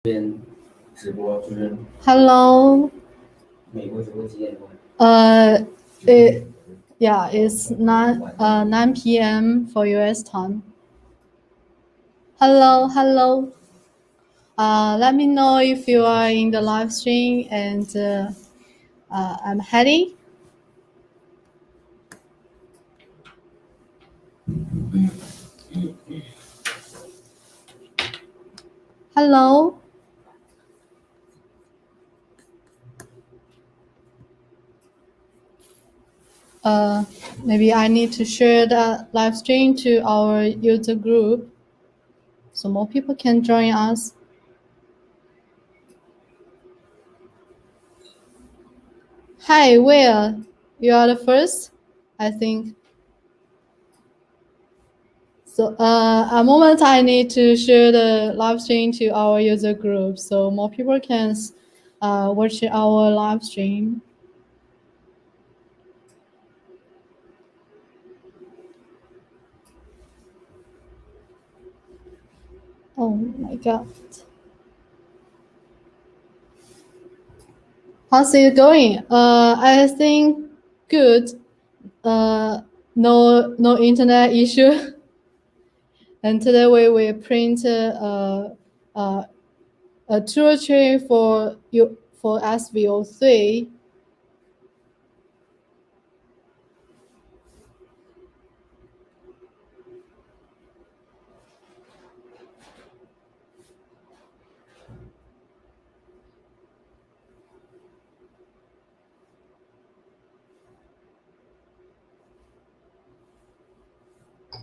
Hello. It's 9 p.m. for US time. Hello. Let me know if you are in the live stream, and I'm Hattie. Hello. Maybe I need to share the live stream to our user group so more people can join us. Hi, Will. You are the first, I think. So a moment I need to share the live stream to our user group so more people can watch our live stream. Oh my God. How's it going? I think good. No internet issue. And today we will print a tool tree for SV03.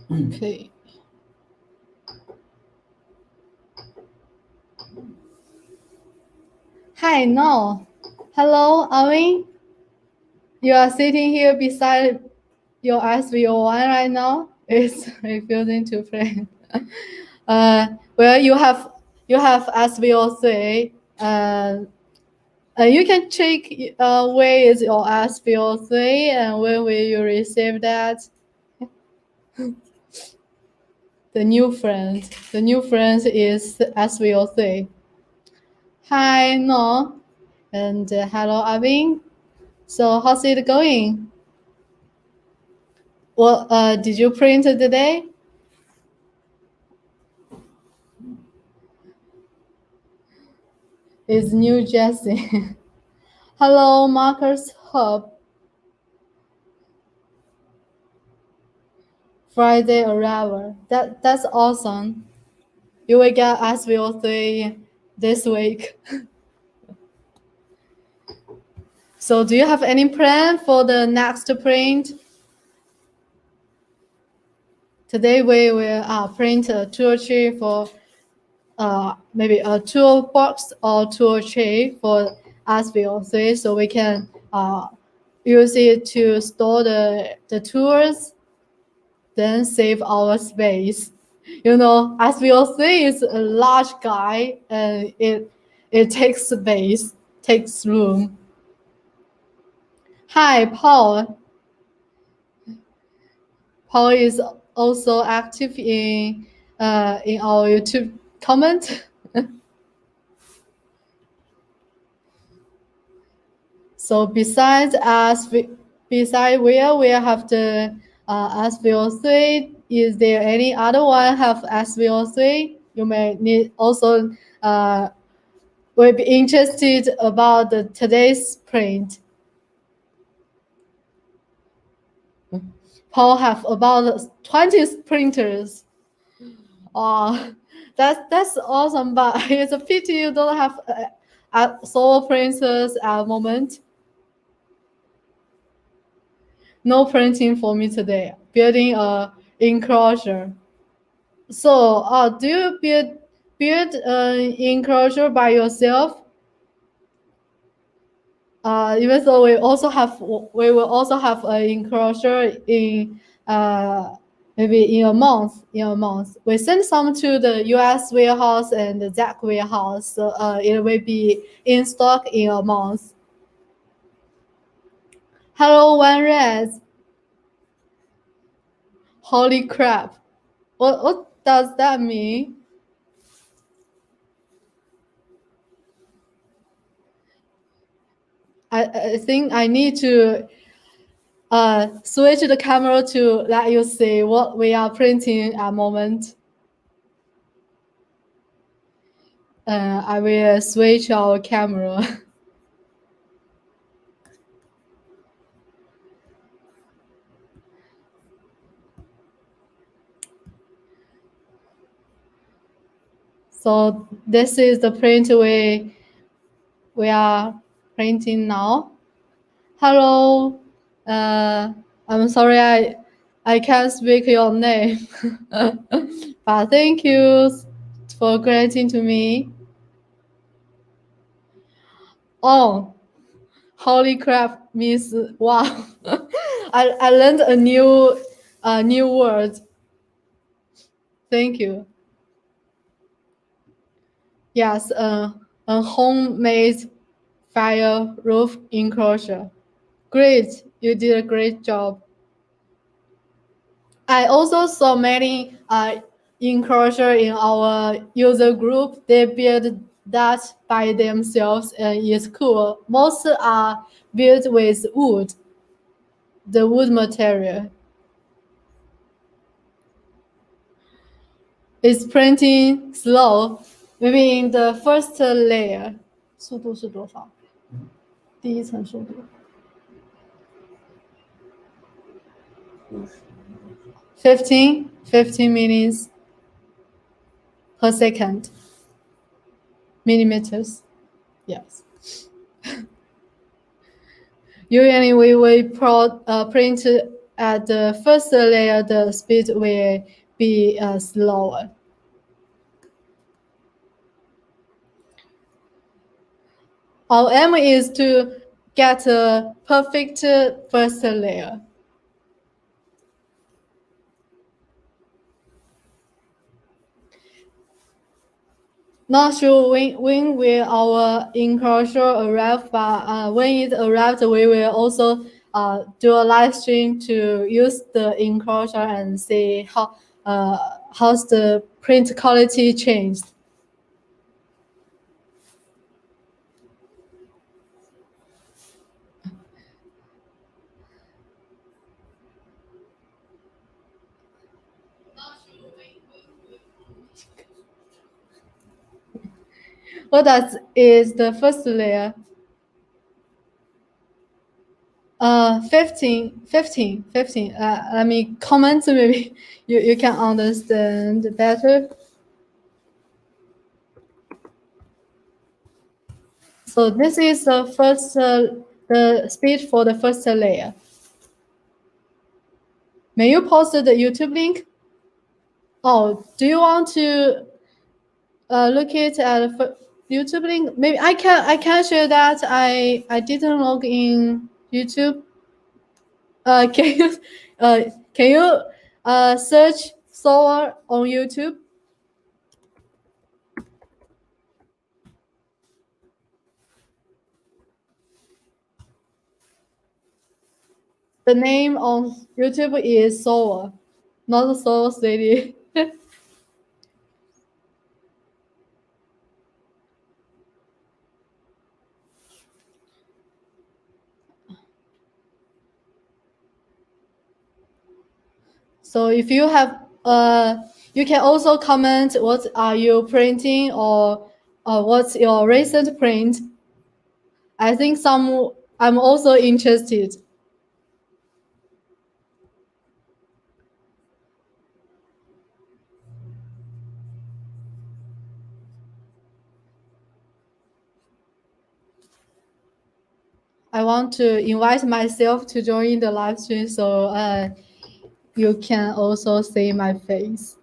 Okay. Hi, no. Hello, Arvin. You are sitting here beside your SV01 right now. It's refusing to print. Well, you have SV03. You can check where is your SV03 and when will you receive that. The new friend is SV03. Hi, No, and hello, Arvin. So how's it going? Well, did you print today? It's New Jersey. Hello, Marcus Hub. Friday arrival. That's awesome. You will get SV03 this week. So do you have any plan for the next print? Today we will print a tool tree for maybe a toolbox or tool tree for SV03 so we can use it to store the tools, then save our space. You know, SV03 is a large guy and it takes space, takes room. Hi, Paul. Paul is also active in our YouTube comment. So besides Will we have the SV03. Is there any other one have SV03? You may need also will be interested about today's print. Paul have about 20 printers. Oh, that's awesome, but it's a pity you don't have solo printers at the moment. No printing for me today. Building a enclosure. So, do you build an enclosure by yourself? Even though we will also have an enclosure in maybe in a month. We send some to the US warehouse and the ZAC warehouse, so it will be in stock in a month. Hello, One Red. Holy crap! What does that mean? I think I need to switch the camera to let you see what we are printing at the moment. I will switch our camera. So this is the print we are printing now. Hello, I'm sorry I can't speak your name, but thank you for granting to me. Oh, holy crap means wow. I learned a new word. Thank you. Yes, a homemade fire roof enclosure. Great, you did a great job. I also saw many enclosure in our user group. They build that by themselves and it's cool. Most are built with wood, the wood material. It's printing slow, maybe in the first layer. 速度是多少？第一层速度。15 minutes per second. Millimeters. Yes. Usually we will print at the first layer, the speed will be slower. Our aim is to get a perfect first layer. Not sure when will our enclosure arrive, but when it arrives, we will also do a live stream to use the enclosure and see how's the print quality changed. What is the first layer? 15. Let me comment, maybe you can understand better. So this is the first, the speed for the first layer. May you post the YouTube link? Oh, do you want to look it at YouTube link? Maybe I can share that. I didn't log in YouTube. Can you search solar on YouTube? The name on YouTube is Solar, not Solar City. So if you have, you can also comment what are you printing or what's your recent print. I think I'm also interested. I want to invite myself to join the live stream so you can also see my face.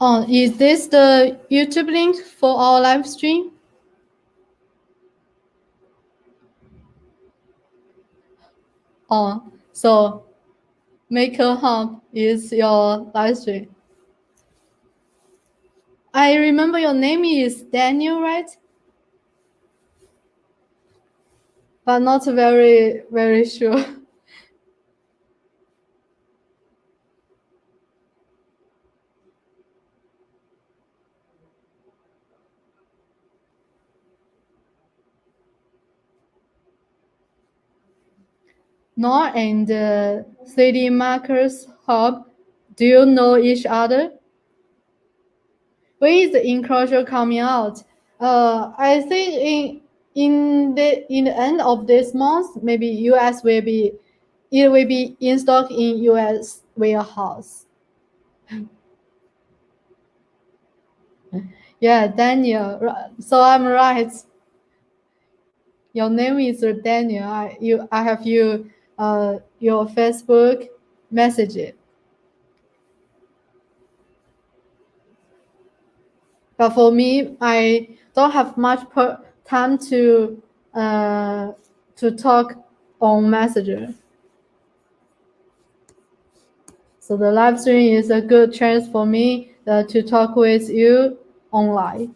Is this the YouTube link for our live stream? So Maker Hub is your live stream. I remember your name is Daniel, right? But not very, very sure. Nor and 3D Markers Hub, do you know each other? When is the enclosure coming out? I think in the end of this month, maybe it will be in stock in US warehouse. Yeah, Daniel. So I'm right. Your name is Daniel. I have your Facebook message. But for me, I don't have much time to talk on Messenger. So the live stream is a good chance for me to talk with you online.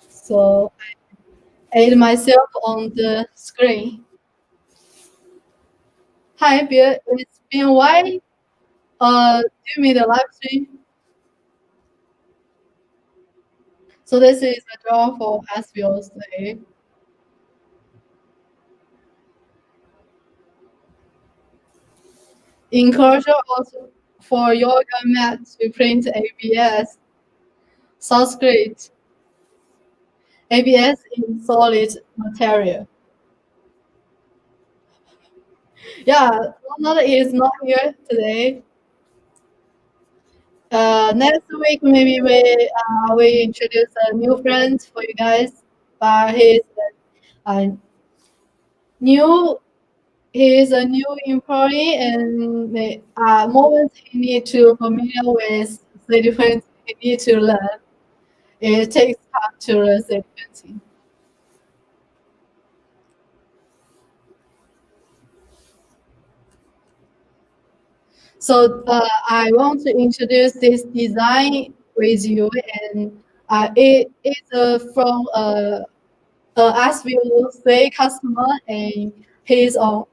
So I add myself on the screen. Hi, Bill. It's been a while. Do me the live stream. So this is a draw for SV03. Enclosure also for yoga mat to print ABS. Sounds great. ABS in solid material. Yeah, Ronald is not here today. Next week maybe we introduce a new friend for you guys. But uh, new he is a new employee, and the moment he need to familiar with the different he need to learn. It takes time to learn the different. So I want to introduce this design with you, and it is from SV03 customer, and he's on.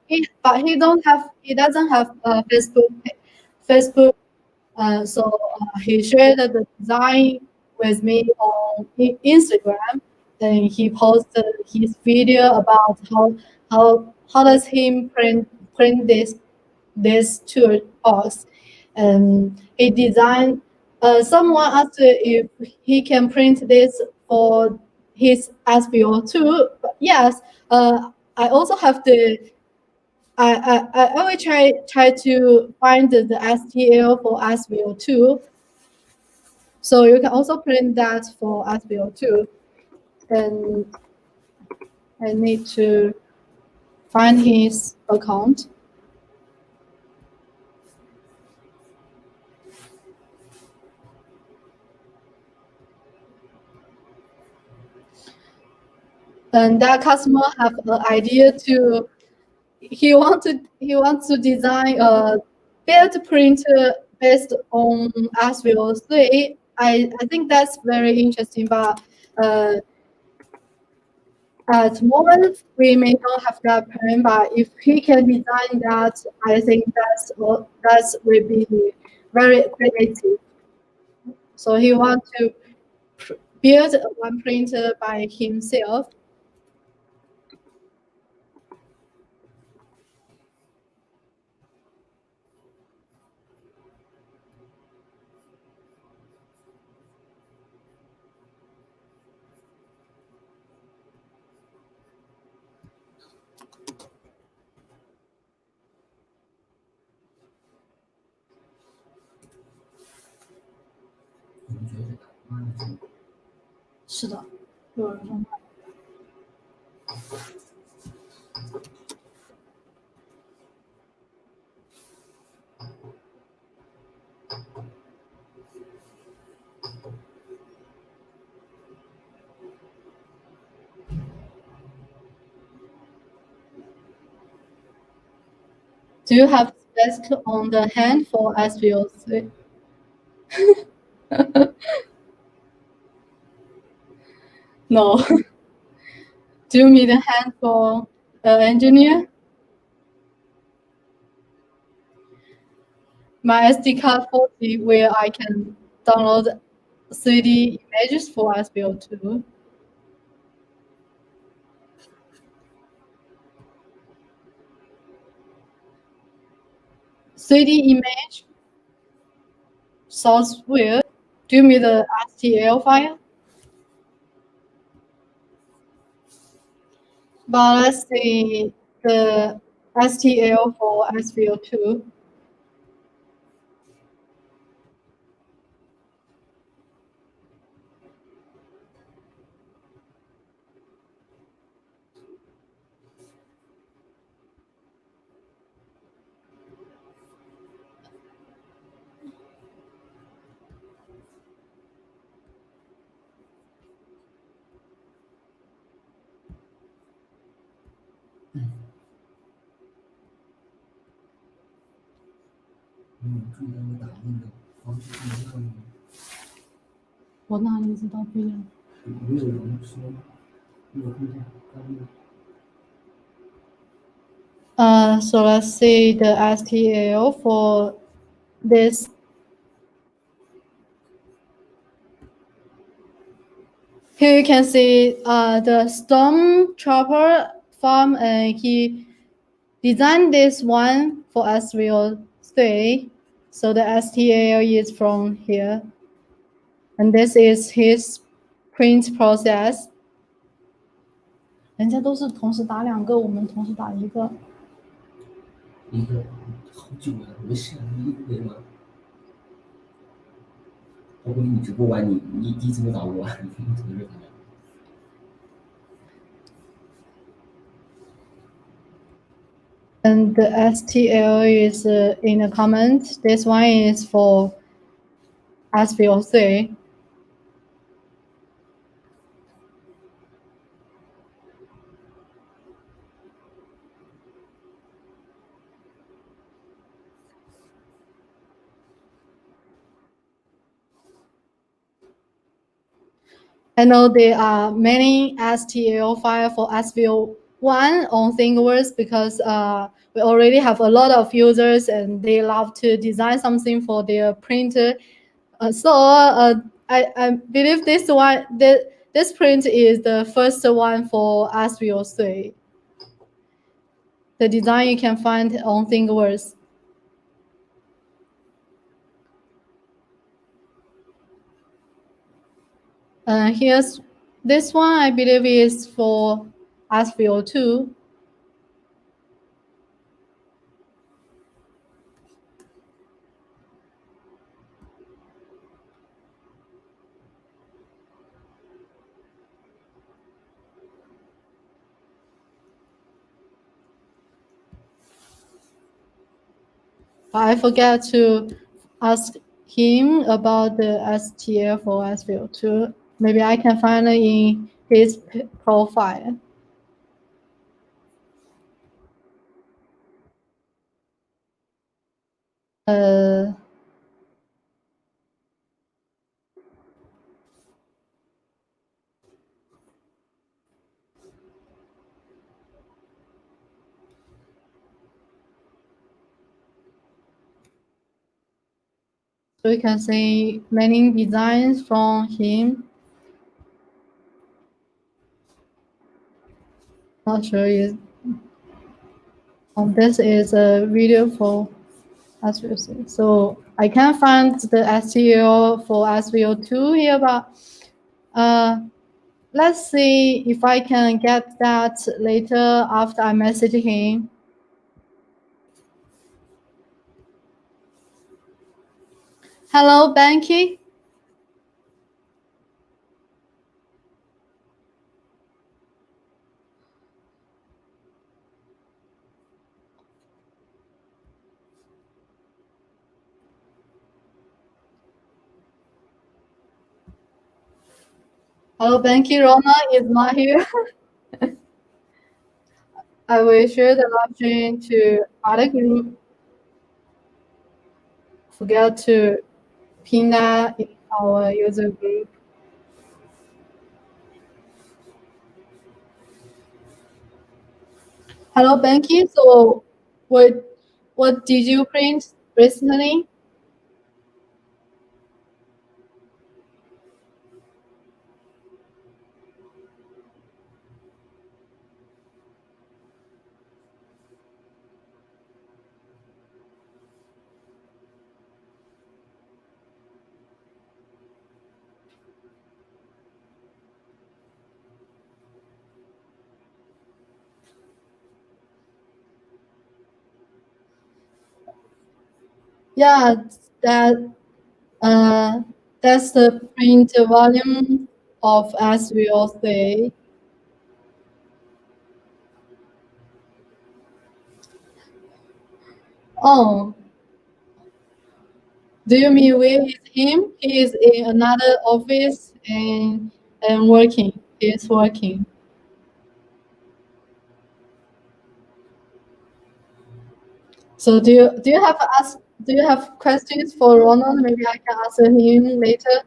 But he doesn't have Facebook. So he shared the design with me on Instagram, and he posted his video about how does he print this tool box, and he designed. Someone asked if he can print this for his SVO2. But yes, I also have the. I will try to find the STL for SVO2. So you can also print that for SVO2. And I need to find his account. And that customer have an idea to he wants to design a build printer based on SVO3, I think that's very interesting, but at the moment we may not have that plan. But if he can design that, I think that's will be very creative. So he want to build one printer by himself.是的，有人说。Do you have desk on the hand for SV03? No. Do you need a hand for engineer? My SD card 40 where I can download 3D images for SV02. 3D image source where? Do you mean the STL file? But let's see the STL for SV02. So let's see the STL for this. Here you can see the Stormtrooper farm, and he designed this one for SV03. So the STL is from here, and this is his print process. 人家都是同时打2个，我们同时打1个。一个好久了，没事，你1个人吗？包括你直播完，你怎么打不完？你怎么打？ And the STL is in the comment. This one is for SV03. I know there are many STL files for SV01 on ThinkWorks because we already have a lot of users and they love to design something for their printer. I believe this print is the first one for SV03. The design you can find on ThinkWorks. Here's this one, I believe is for SV02. I forgot to ask him about the STL for SV02. Maybe I can find it in his profile. So you can see many designs from him. Not sure is this is a video for SVO3. So I can't find the STL for SVO2 here, but let's see if I can get that later after I message him. Hello, Banky. Hello, Banky. Rona is not here. I will share the live stream to other group. Forget to pin that in our user group. Hello, Banky. So, what did you print recently? Yeah, that uh, that's the print volume of SV03. Oh, do you mean where is him? He is in another office and working. He is working. So do you have questions for Ronald? Maybe I can answer him later.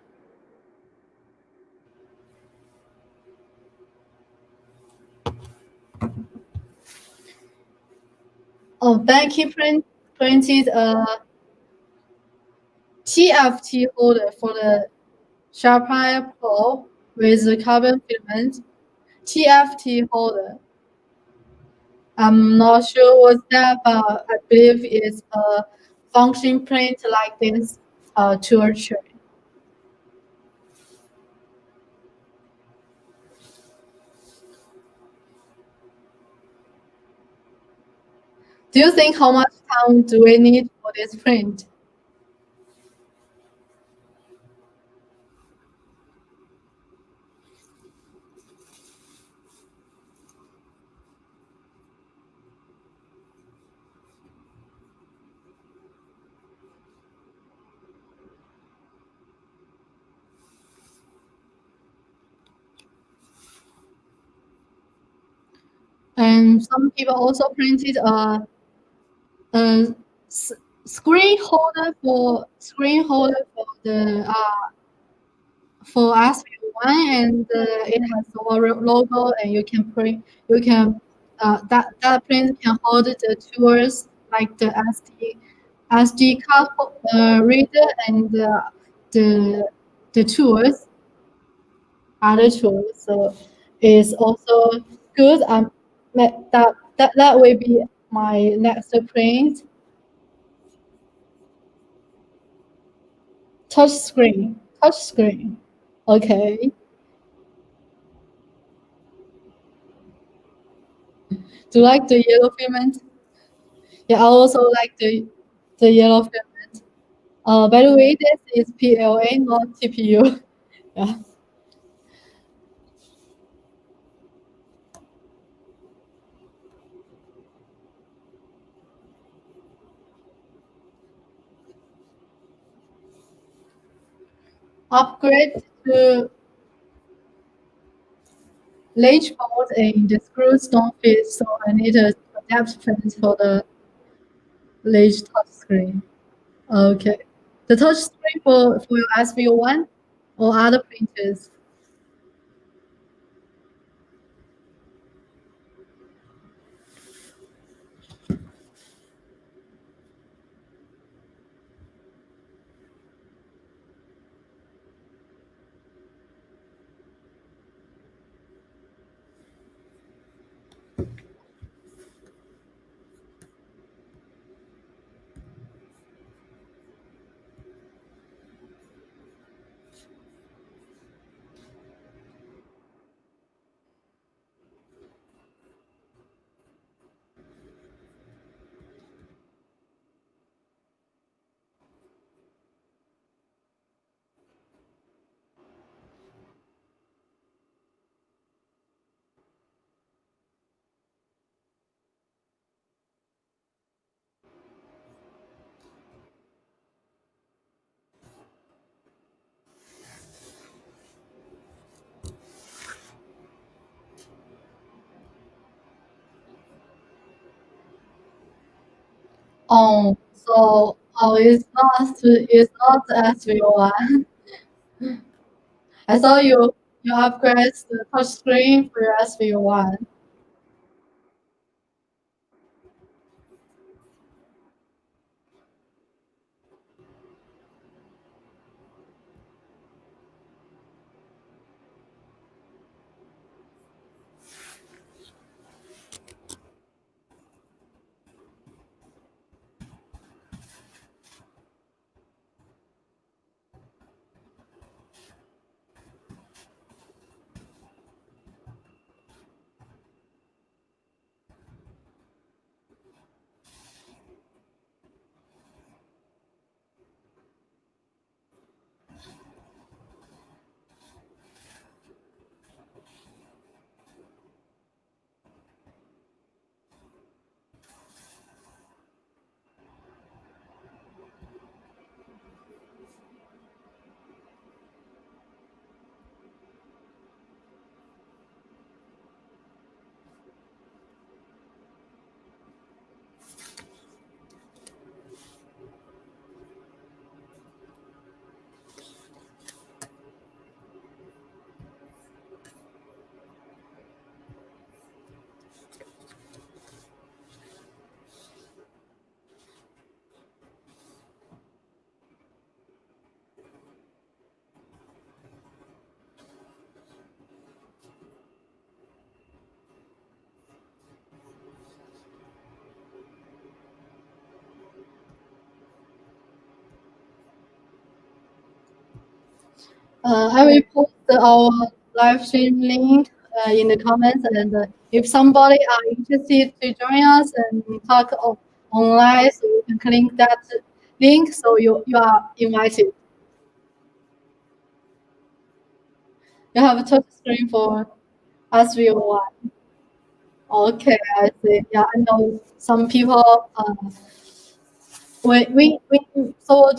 Oh, Becky printed a TFT holder for the Sharpie Pro with the carbon filament. TFT holder. I'm not sure what's that, but I believe it's a function print like this tool tray. Do you think how much time do we need for this print? And some people also printed a screen holder for the for SV1, and it has our logo, and you can that print can hold the tools like the SD card reader and the tools, other tools. So it's also good. That will be my next print. Touch screen. Touch screen. Okay. Do you like the yellow filament? Yeah, I also like the yellow filament. By the way, this is PLA, not TPU. Yeah. Upgrade to latch board and the screws don't fit, so I need a adapt fence for the latch touch screen. Okay. The touch screen for your SVO1 or other printers? It's not SV01. I saw you upgrade the touch screen for your SV01. I will post our live stream link in the comments, and if somebody are interested to join us and talk online, so you can click that link. So you are invited. You have a touch screen for SVO1. Okay, I see. Yeah, I know some people. We so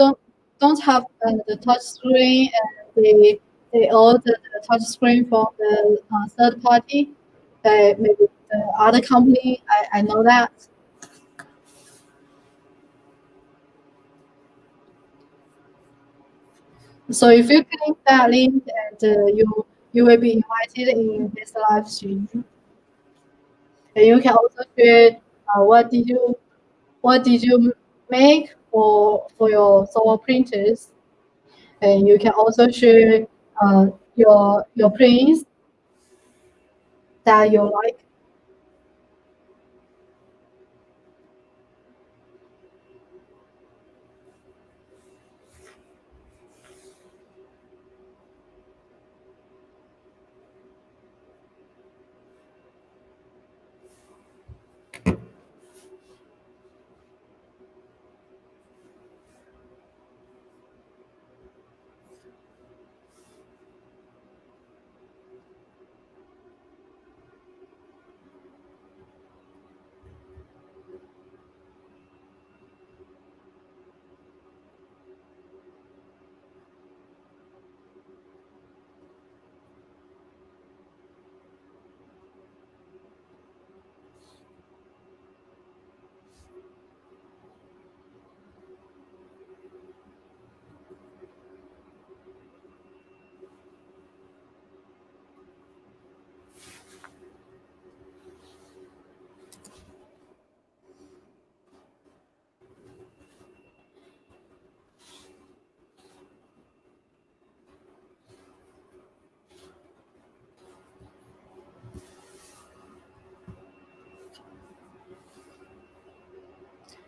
don't have the touch screen, and they order the touch screen from the third party, maybe the other company. I know that. So if you click that link, and you will be invited in this live stream, and you can also share what did you make for your solar printers, and you can also share your prints that you like.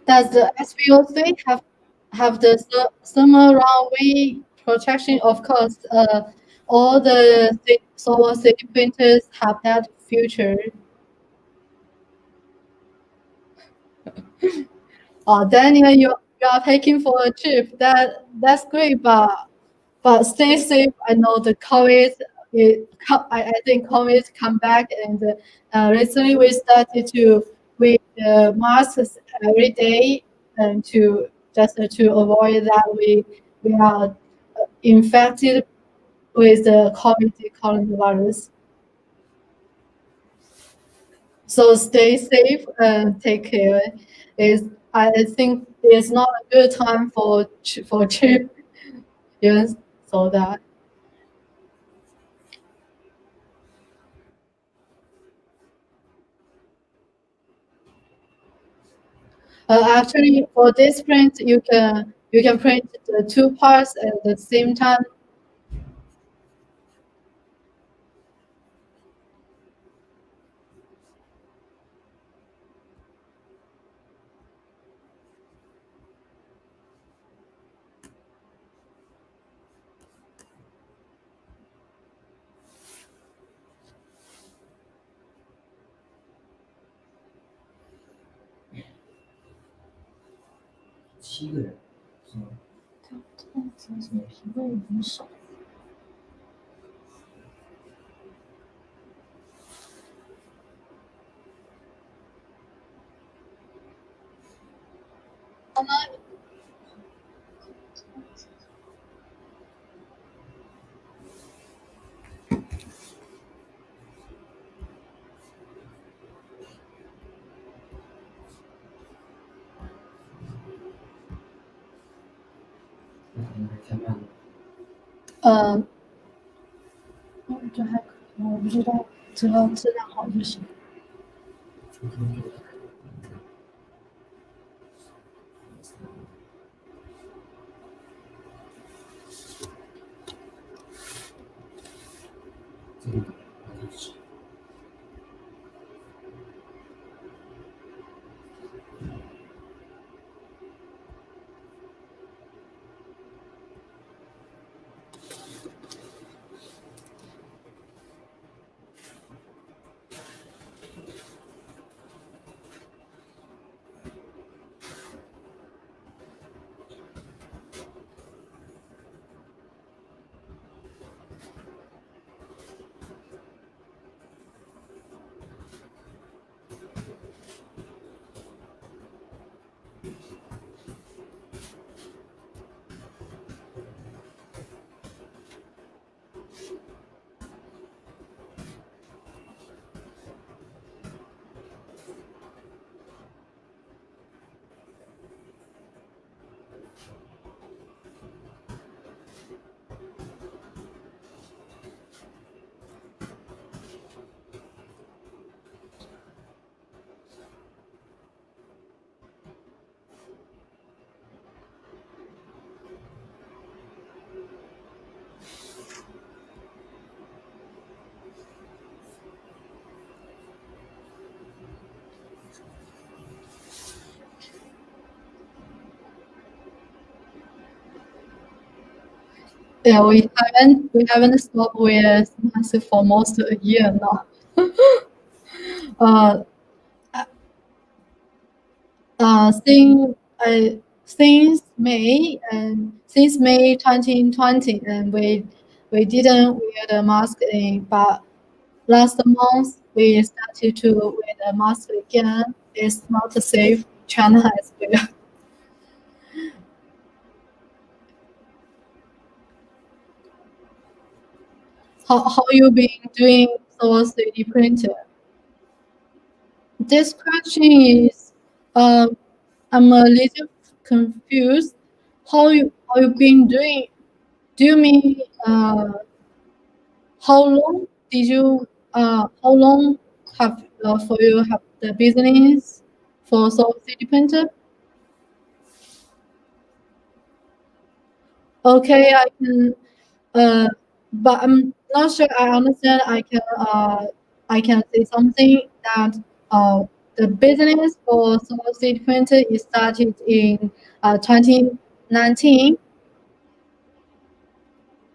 Does the SV03 have the thermal runaway protection? Of course, all the solar city printers have that feature. Daniel, you are taking for a trip. That's great, but stay safe. I know the COVID. I think COVID come back, and recently we started to wear the masks every day, and to avoid that we are infected with the COVID coronavirus. So stay safe and take care. Is I think it's not a good time for cheap. Yes, so that actually for this print you can print the two parts at the same time.呃，这还可以，我不知道，只要质量好就行。Yeah, we haven't stopped with massive for almost a year now. Uh, since since May 2020, and we didn't wear the mask in, but last month we started to wear the mask again. It's not safe. China as well. How you been doing for 3D printer? This question is, I'm a little confused. How you been doing? Do you mean how long did you how long have for you have the business for solar 3D printer? Okay, I can, uh, but I'm not sure I understand. I can say something that uh, the business for solar 3D printer is started in 2019.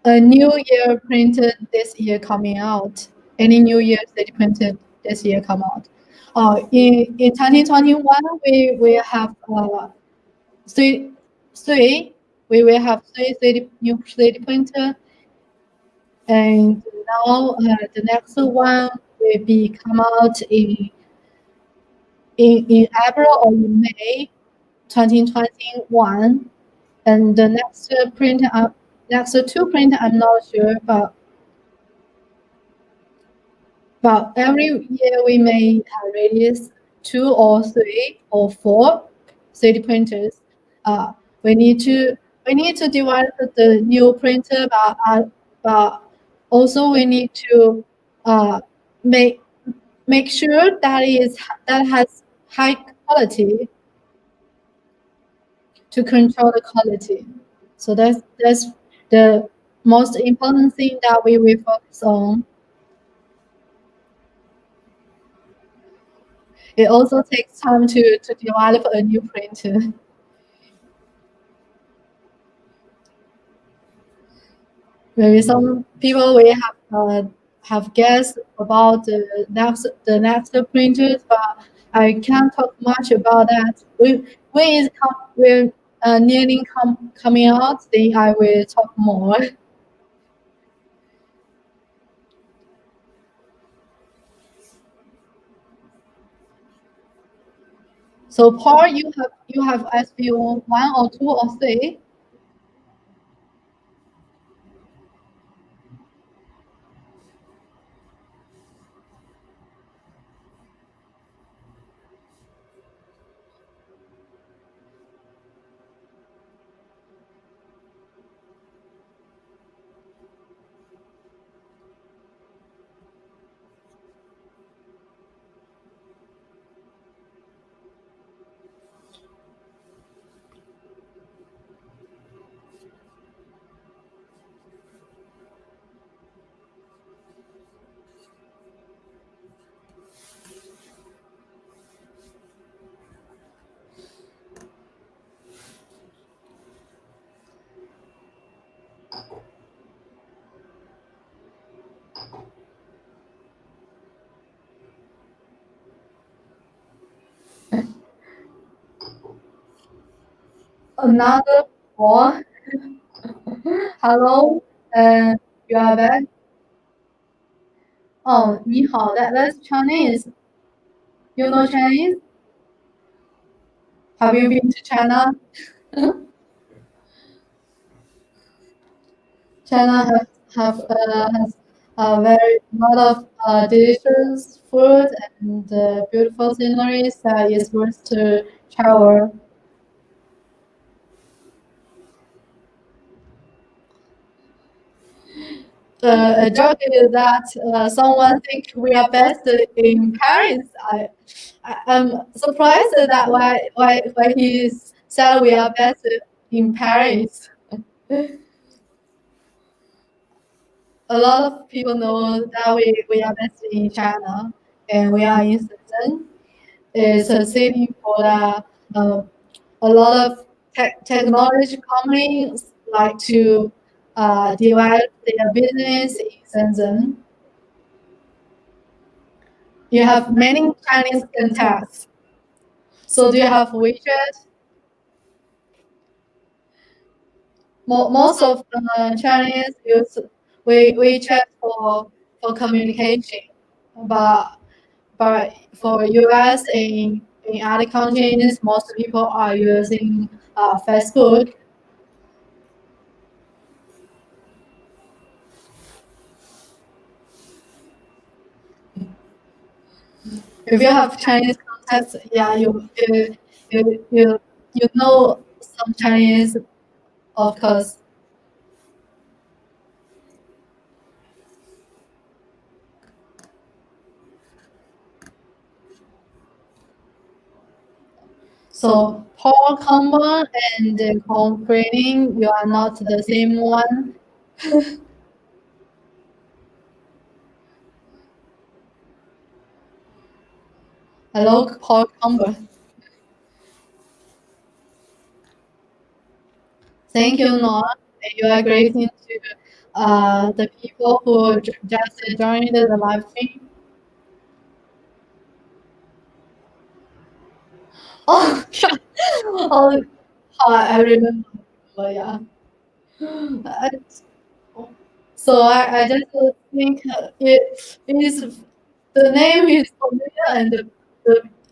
A new year printed this year coming out. Any new year 3D printed this year come out. In 2021 we have three three we will have three 3D new 3D printer, and now the next one will be come out in April or in May 2021, and the next next two print I'm not sure, but every year we may release two or three or four 3D printers. Uh, we need to develop the new printer, but also we need to uh, make sure that has high quality to control the quality. So that's the most important thing that we will focus on. It also takes time to develop a new printer. Maybe some people will have guessed about the next printers, but I can't talk much about that. When nearly coming out, then I will talk more. So Paul, you have SVO 1 or 2 or 3. Another Paul. Hello, you are back. Oh, 你好, that's Chinese. You know Chinese? Have you been to China? China has a very lot of delicious food and beautiful sceneries that is worth to travel. A joke is that someone think we are best in Paris. I'm surprised that why he said we are best in Paris. A lot of people know that we are best in China, and we are in Shenzhen. It's a city for a lot of technology companies like to develop their business in Shenzhen. You have many Chinese contacts. So do you have WeChat? Most of the Chinese use WeChat for communication, but for US in other countries, most people are using Facebook. If you have Chinese contacts, yeah, you know some Chinese, of course. So Paul Kanban and Complainting, you are not the same one. Hello, Paul Kanban. Thank you, Noah. You are greeting to the people who just joined the live stream. Oh, oh, I remember. Oh, yeah. So I just think it is the name is familiar and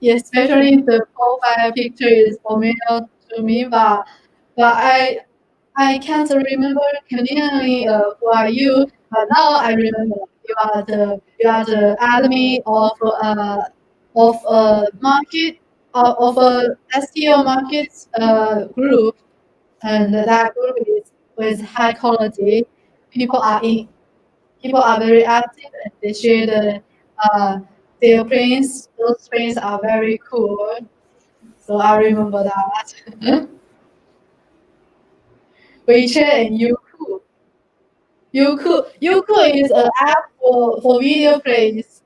especially the profile picture is familiar to me, but I can't remember clearly who are you. But now I remember you are the admin of a market. of a STO markets group, and that group is with high quality. People are in people are very active and they share their prints. Those prints are very cool. So I remember that. WeChat and Youku. Youku is an app for video plays.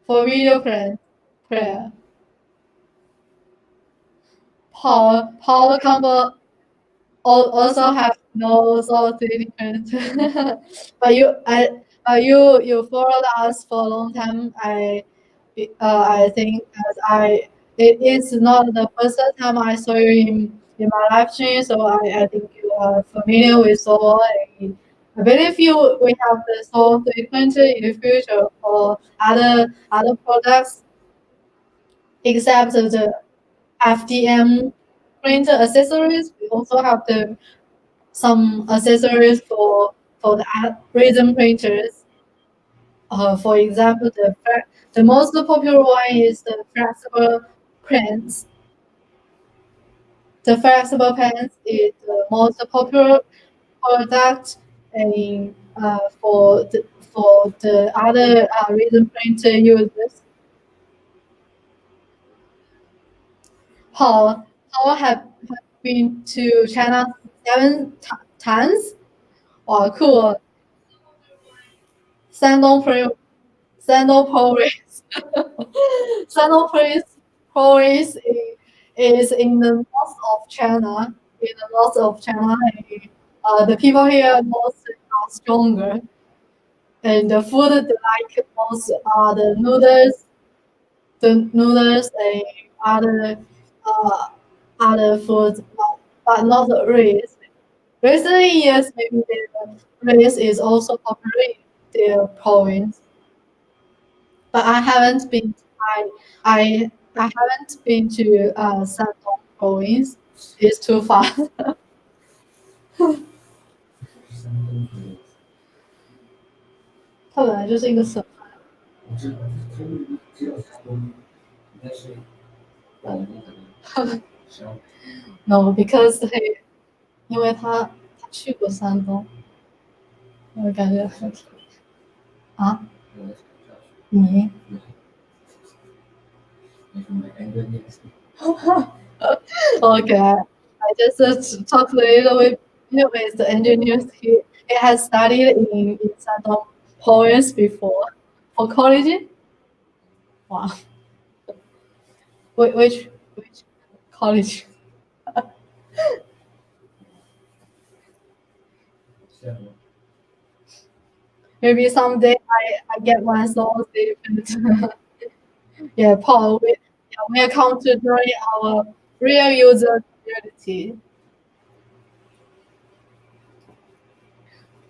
For video prayer. Power combo also have no so different. but you followed us for a long time. I think as it is not the first time I saw you in my live stream, so I think you are familiar with Soul. I believe you we have the Soul 320 in the future for other products except the FDM printer accessories. We also have some accessories for the resin printers. For example, the most popular one is the flexible pens. The flexible pens is the most popular product in for the other resin printer users. Paul have been to China 7 times. Wow, cool. Sandal Sandal Paris. Sandal Paris is in the north of China. In the north of China, the people here most are stronger, and the food they like most are the noodles and other uh, other foods, but not the rice. Recently, yes, maybe the rice is also popular in their province. But I haven't been. I haven't been to Shandong province. It's too far. 它本来就是一个省。No, because 因为他去过山东，我感觉还挺啊，你 okay. I just talked a little bit with the engineers. He has studied in Shandong province before for college. Wow. Which college? Maybe someday I get one so different. Yeah, Paul, we come to join our real user community.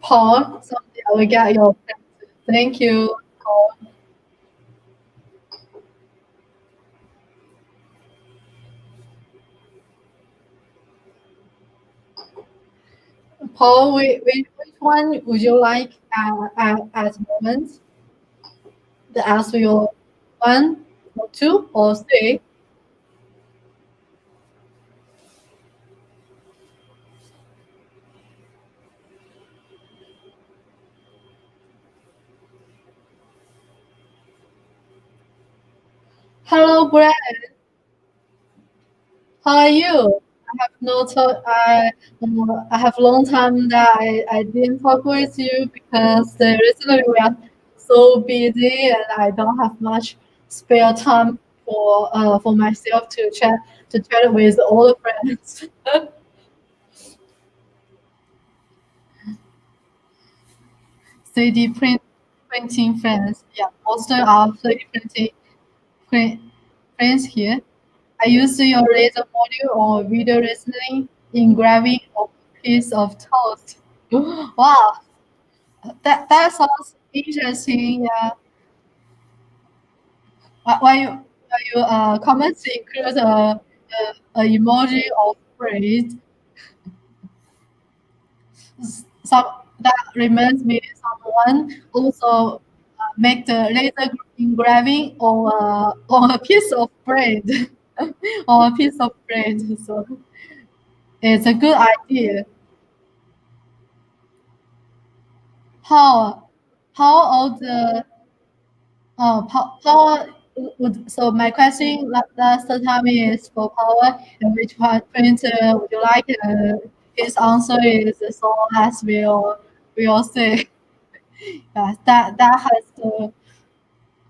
Paul, someday I will get your friend. Thank you, Paul. Paul, which one would you like at the moment? The SV 1 or 2 or 3? Hello, Brad. How are you? I have no talk. I have long time that I didn't talk with you because recently we are so busy and I don't have much spare time for myself to chat with all the friends. 3D printing friends. Yeah, most are 3D printing friends here. I use your laser module or video recently engraving a piece of toast. Wow, that sounds interesting. Yeah. Why you comments include a emoji or phrase? Some that reminds me someone also make the laser engraving on a piece of bread. or a piece of bread. So it's a good idea. How how old power would, so my question last time is for power and which one printer would you like? His answer is so as will say that has the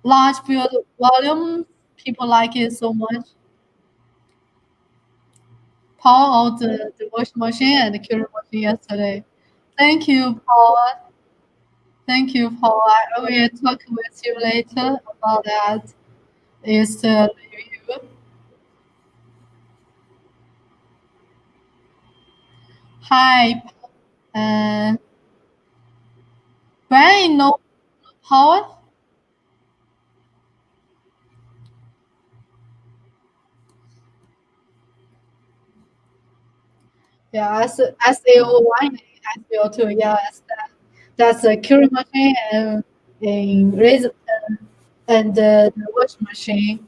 large build volume. People like it so much. Power out the washing machine and the curry machine yesterday. Thank you, Paul. Thank you, Paul. I will talk with you later about that. Is the review. Hi, uh, Brian, no power. Yeah, SAO1, SAO2. Yeah, that's a curry machine and a razor and the washing machine.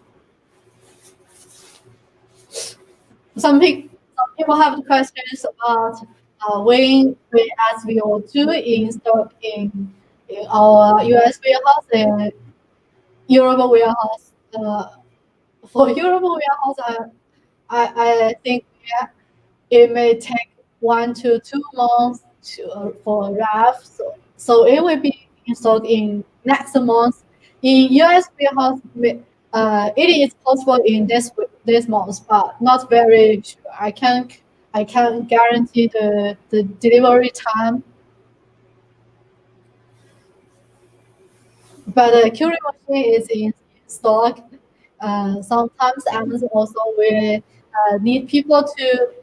Some people have questions about when we SVO2 in stock in our US warehouse and Europe warehouse. For Europe warehouse, I think yeah, it may take 1 to 2 months for RAF. So it will be installed in next month. In US warehouse, it is possible in this month, but not very sure. I can't guarantee the delivery time. But the Curie machine is in stock. Sometimes Amazon also will need people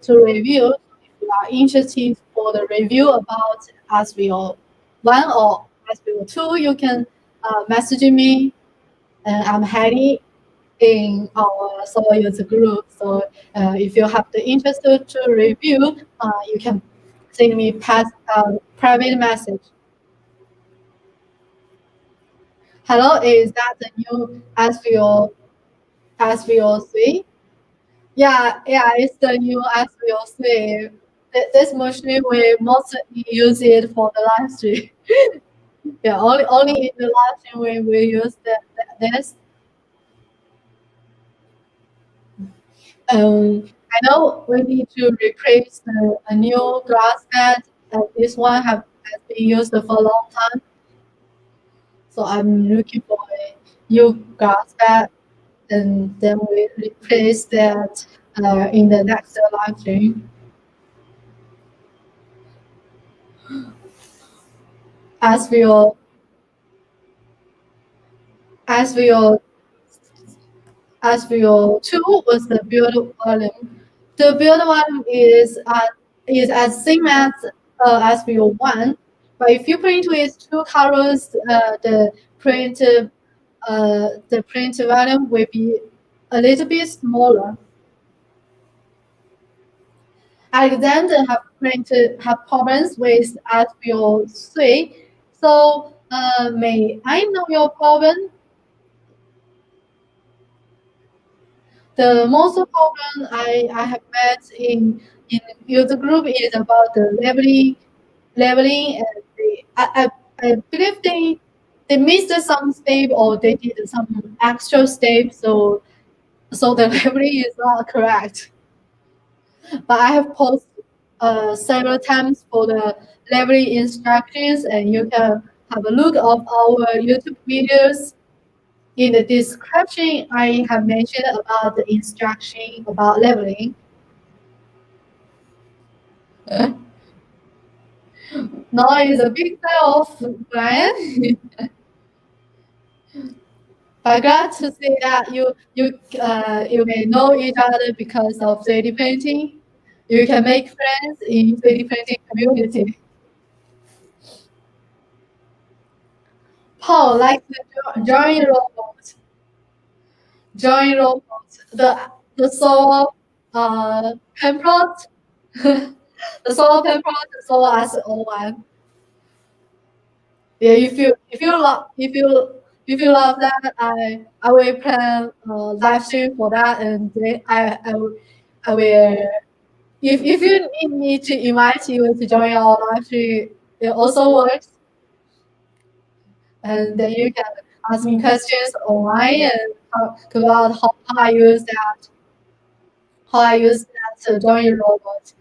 to review. If you are interested for the review about SVO1 or SVO2, you can message me. And I'm Hattie in our solo user group. So if you have the interest to review, you can send me private message. Hello, is that the new SVO3? Yeah, it's the new SVO3. This machine we mostly use it for the live stream. Yeah, only in the live stream we use this. I know we need to replace a new glass bed. This one has been used for a long time, so I'm looking for a new glass bed, and then we replace that in the next live stream. As we all as we all as we all two was the build volume. The build volume is as same as we all one, but if you print with two colors, the print volume will be a little bit smaller. Alexander have problems with SVO3. So may I know your problem? The most problem I have met in user group is about the leveling and I believe they missed some step or they did some extra step so the leveling is not correct. But I have posted several times for the leveling instructions, and you can have a look of our YouTube videos. In the description, I have mentioned about the instruction about leveling. Now is a big fan of Brian. But glad to see that you may know each other because of 3D painting. You can make friends in 3D painting community. Paul likes to join robot. Join robot. The solo pen plot. The solo pen plot solo as O1. Yeah, if you if you love that, I will plan a live stream for that, and then I will. If you need me to invite you to join our live stream, it also works, and then you can ask me questions online and talk about how I use that, to join your robot.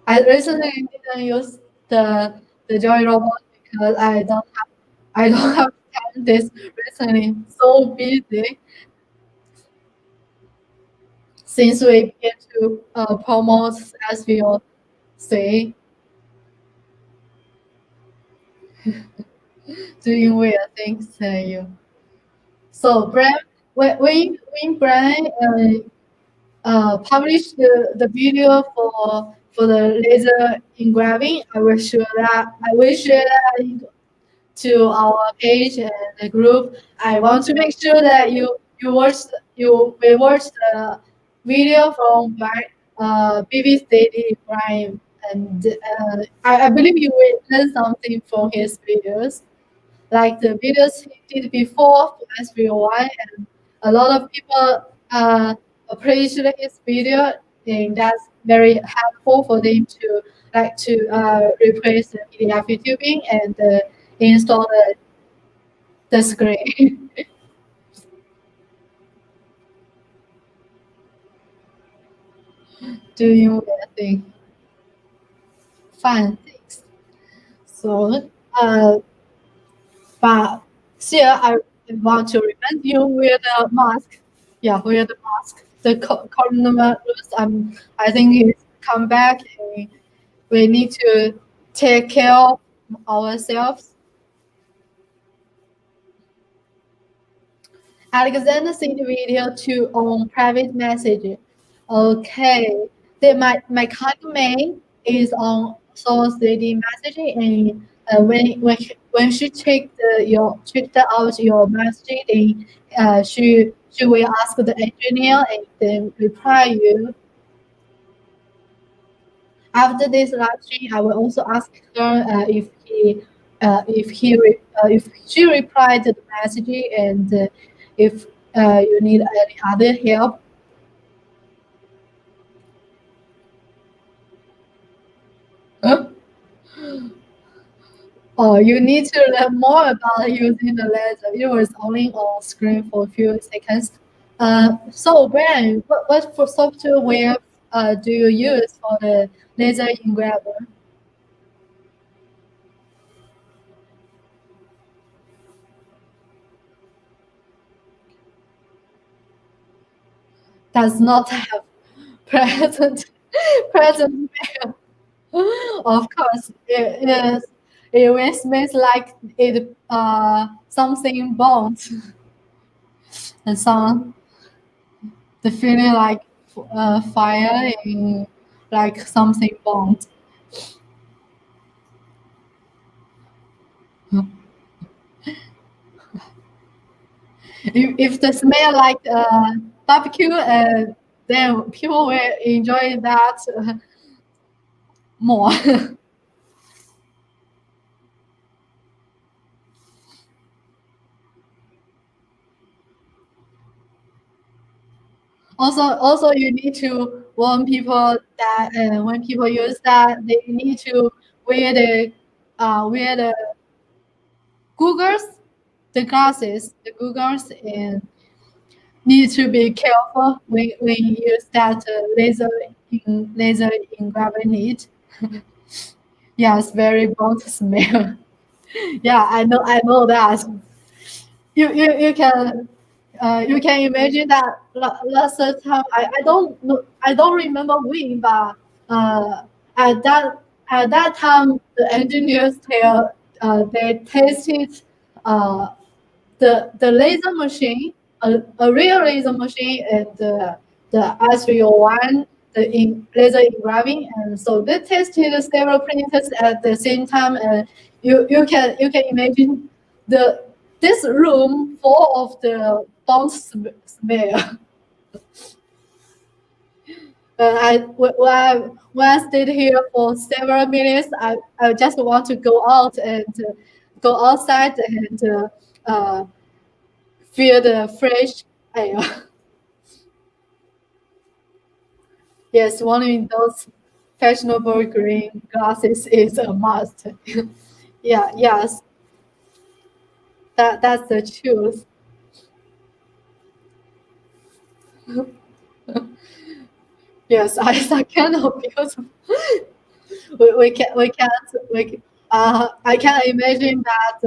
I recently didn't use the join robot because I don't have time this recently. So busy since we began to promote SV03, doing weird things to you. So Brian, when Brian published the video for the laser engraving, I will share that to our page and the group. I want to make sure that you will watch the video from BB Steady Prime, and I believe you will learn something from his videos, like the videos he did before for SV01, and a lot of people appreciate his video, and that's very helpful for them to replace the PDF YouTubing and install the screen. Doing weird thing, fun things. So, but here I want to remind you wear the mask. Yeah, wear the mask. The coronavirus, I think it's come back, and we need to take care of ourselves. Alexander sent a video to on private message. Okay, then my classmate is on source 3D messaging, and when she checked out your message, then she will ask the engineer and then reply you. After this live stream, I will also ask her if she replied to the message, and if you need any other help. Huh? Oh, you need to learn more about using the laser. It was only on screen for a few seconds. So, Brian, what for software do you use for the laser engraver? Does not have present present mail. Of course, it is. It smells like it something burnt, and some the feeling like fire and like something burnt. If the smell like barbecue, then people will enjoy that more. Also, you need to warn people that when people use that, they need to wear the goggles, the goggles, and need to be careful when you use that laser engraving it. Yes, very burnt smell. Yeah, I know that. You can imagine that last time I don't remember when, but at that time the engineers they tested uh, the laser machine, a real laser machine, and the SV01, laser engraving, and so they tested several printers at the same time, and you can imagine the this room full of the bomb smell. when I stayed here for several minutes, I just want to go out and go outside and feel the fresh air. Yes, one of those fashionable green glasses is a must. Yeah, yes, that's the truth. Yes, eyes are kind of beautiful. I can imagine that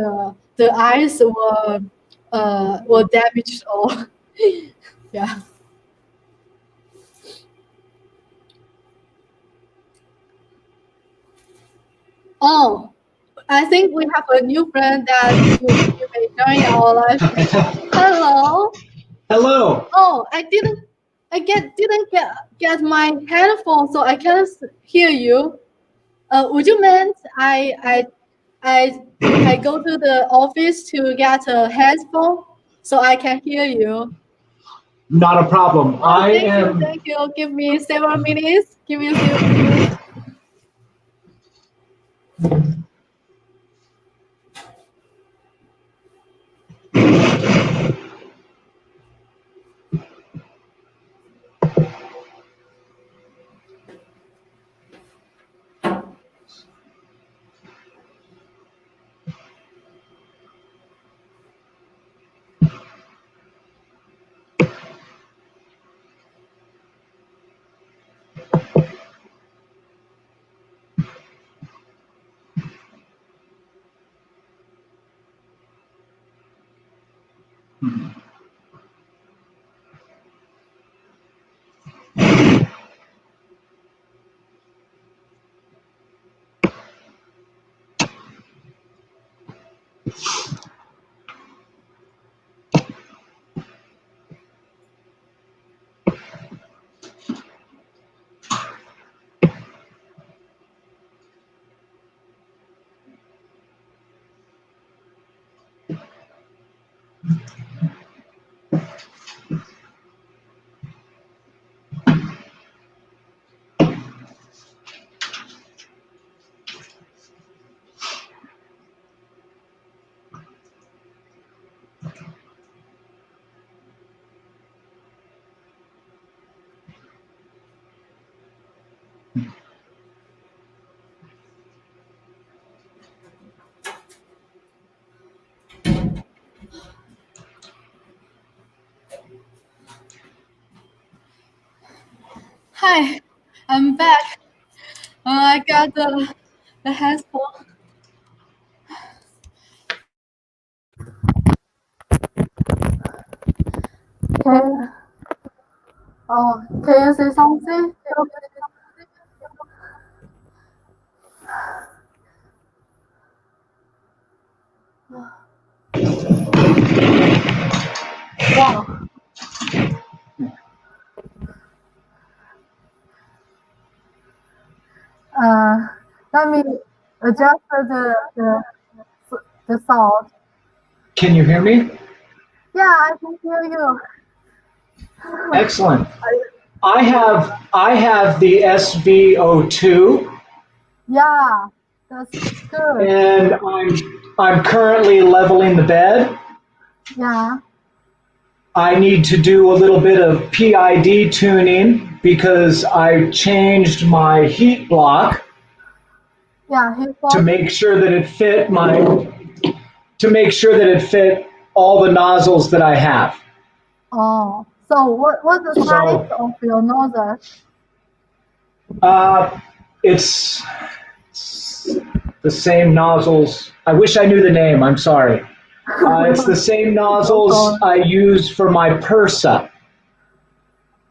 the eyes were damaged or yeah. Oh, I think we have a new friend that you may join our live. Hello. Hello. Oh, didn't get my headphone, so I can't hear you. Would you mind I go to the office to get a headphone so I can hear you. Not a problem. Oh, thank you. Give me several minutes. Give me a few minutes. Hi, I'm back. I got the headphone. Okay. Oh, can you say something? Wow. Uh, Let me adjust the sound. Can you hear me? Yeah, I can hear you. Excellent. I have the SV02 Yeah, that's good. and I'm currently leveling the bed. Yeah, I need to do a little bit of PID tuning because I changed my heat block yeah, to make sure that it fit all the nozzles that I have. Oh, so what's the size of your nozzle? It's the same nozzles. I wish I knew the name. I'm sorry. It's the same nozzles I use for my Persa.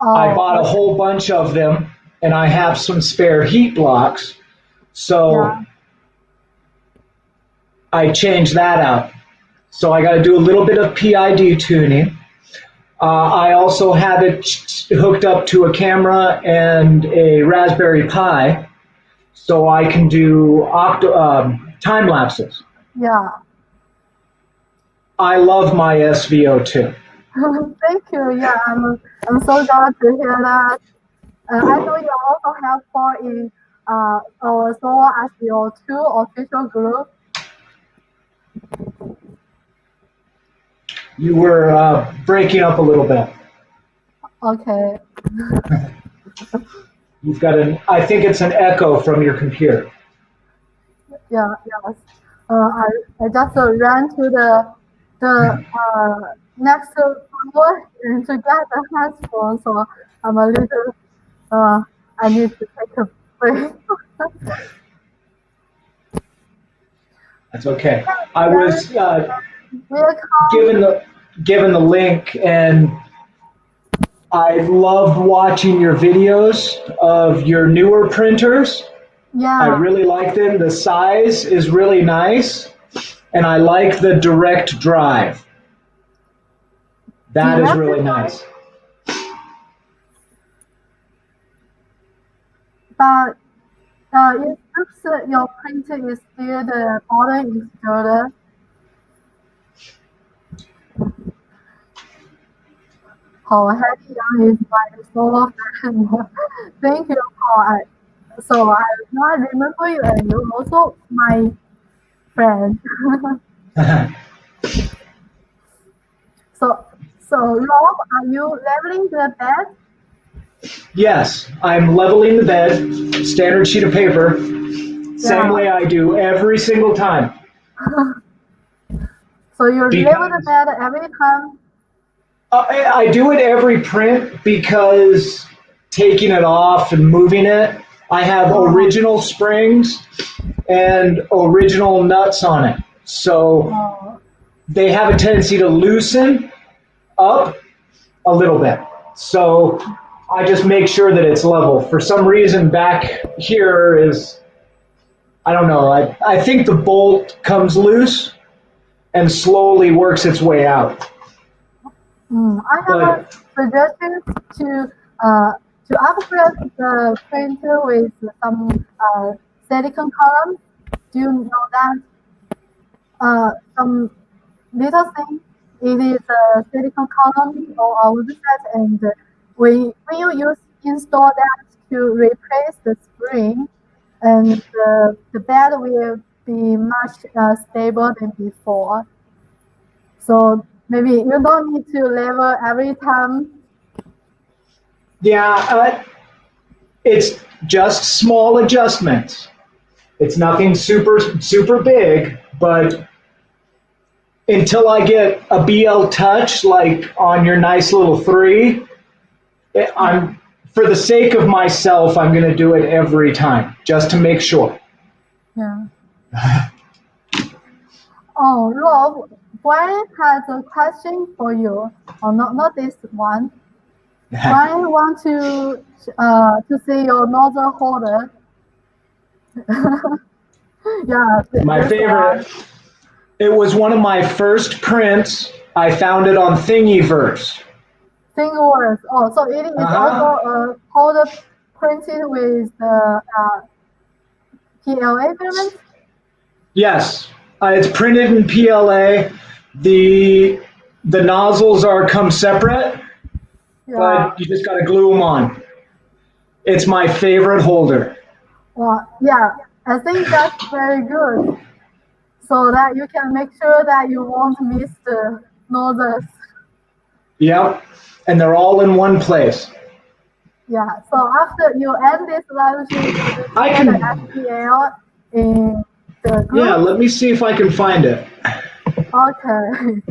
I bought a whole bunch of them, and I have some spare heat blocks, so I changed that out. So I got to do a little bit of PID tuning. I also have it hooked up to a camera and a Raspberry Pi, so I can do time lapses. Yeah. I love my SV02. Thank you. Yeah, I'm so glad to hear that. I know you are also helpful in our Solo SV02 official group. You were breaking up a little bit. Okay. You've got I think it's an echo from your computer. Yeah. Yes. I just ran to the next floor and to get the headphones, so I'm a little. I need to take a break. That's okay. I was Welcome. given the link, and I loved watching your videos of your newer printers. I Yeah. really like them. The size is really nice, and I like the direct drive. That is Direct really drive? nice. But it looks your printer is still the modern extruder. How happy Young is my solo friend. Thank you, Paul. So I now remember you, and you also my friend. So Rob, are you leveling the bed? Yes, I'm leveling the bed, standard sheet of paper, same way I do every single time. So you level the Because bed every time? I do it every print because taking it off and moving it, I have original springs and original nuts on it. So they have a tendency to loosen up a little bit. So I just make sure that it's level. For some reason back here is, I don't know, I think the bolt comes loose and slowly works its way out. I have a suggestion to upgrade the printer with some silicon column. Do you know that? Some little thing. It is a silicon column on our website, and when you install that to replace the spring, and the bed will be much stable than before. So maybe you don't need to level every time. Yeah, it's just small adjustments. It's nothing super big, but until I get a BL touch like on your nice little 3, I'm for the sake of myself, I'm going to do it every time just to make sure. Yeah. Oh, Rob, Brian has a question for you. Oh, not this one. Brian want to see your nozzle holder. Yeah. My favorite. It was one of my first prints. I found it on Thingiverse. Thingiverse. Oh, so it is also a holder printed with the PLA filament? Yes, it's printed in PLA. The nozzles come separate, but you just got to glue them on. It's my favorite holder. Well, yeah, I think that's very good. So that you can make sure that you won't miss the nozzles. Yep, and they're all in one place. Yeah, so after you end this live stream, I can. the SPL in the group. Yeah, let me see if I can find it. Okay.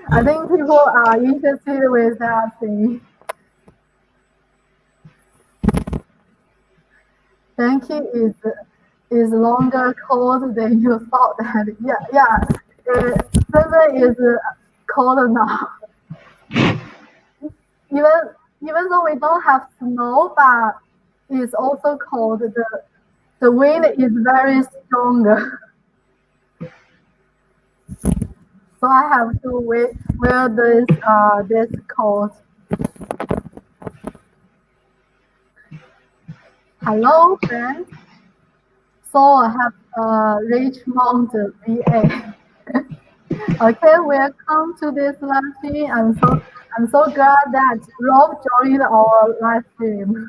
I think people are interested with that thing. Thank you is longer code than you thought that. Yeah. Server is cold now. Even though we don't have snow, but it's also cold. The wind is very strong. So I have to wear this coat. Hello, friends. So I have Richmond VA. Okay, welcome to this live stream. I'm so I'm so glad that Rob joined our live stream.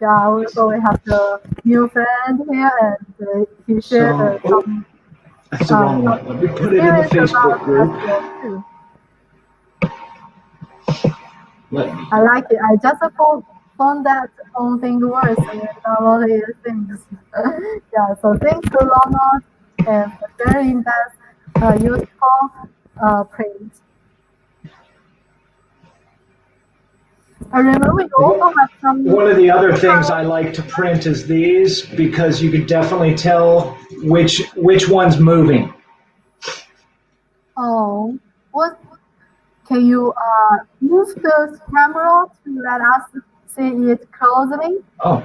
Yeah, so we have the new friend here, and he shared some that's the wrong one. Let me put it in the experience Facebook about group. SBO too. Let I like it. I just found that on Thingiverse and downloaded things. Yeah, so thanks to Ronald and for sharing that useful print. I remember you also have some. One of the other things I like to print is these because you can definitely tell which one's moving. Oh, what? Can you move the camera to let us see it closely? Oh,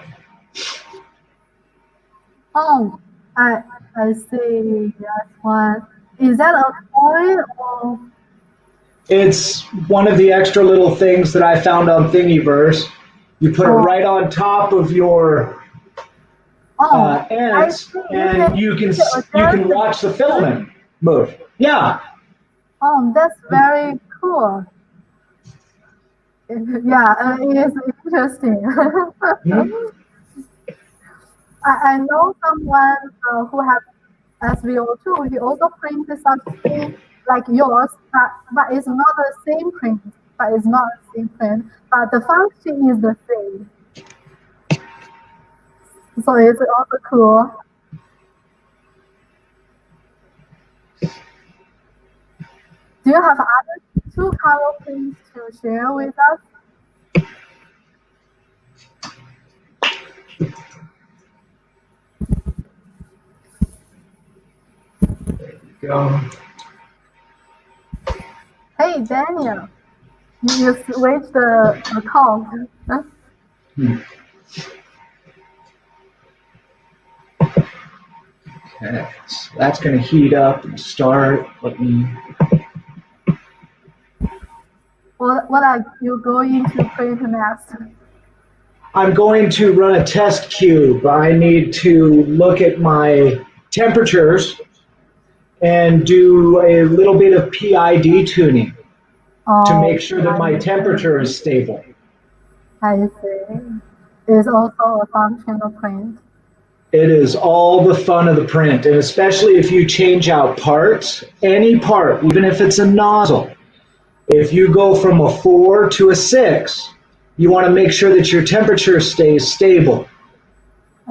Oh, I see that one. Is that a toy or? it's one of the extra little things that I found on Thingiverse. You put it Oh, right on top of your oh, I ends, see. and you can watch the filament move. Yeah. Oh, that's very cool. Yeah, it is interesting. Hmm? I know someone who has SVO2. He also printed such thing like yours, but it's not the same print. But it's not the same print. But the function is the same. So it's also cool. Do you have other two color prints to share with us? Go. Hey, Daniel, you switched the account. Okay, so that's going to heat up and start. Let me. What are you going to print next? I'm going to run a test cube. I need to look at my temperatures and do a little bit of PID tuning to Oh, make sure that my temperature is stable. I see. It's also a functional print. It is all the fun of the print, and especially if you change out parts, any part, even if it's a nozzle. If you go from a 4 to a 6, you want to make sure that your temperature stays stable.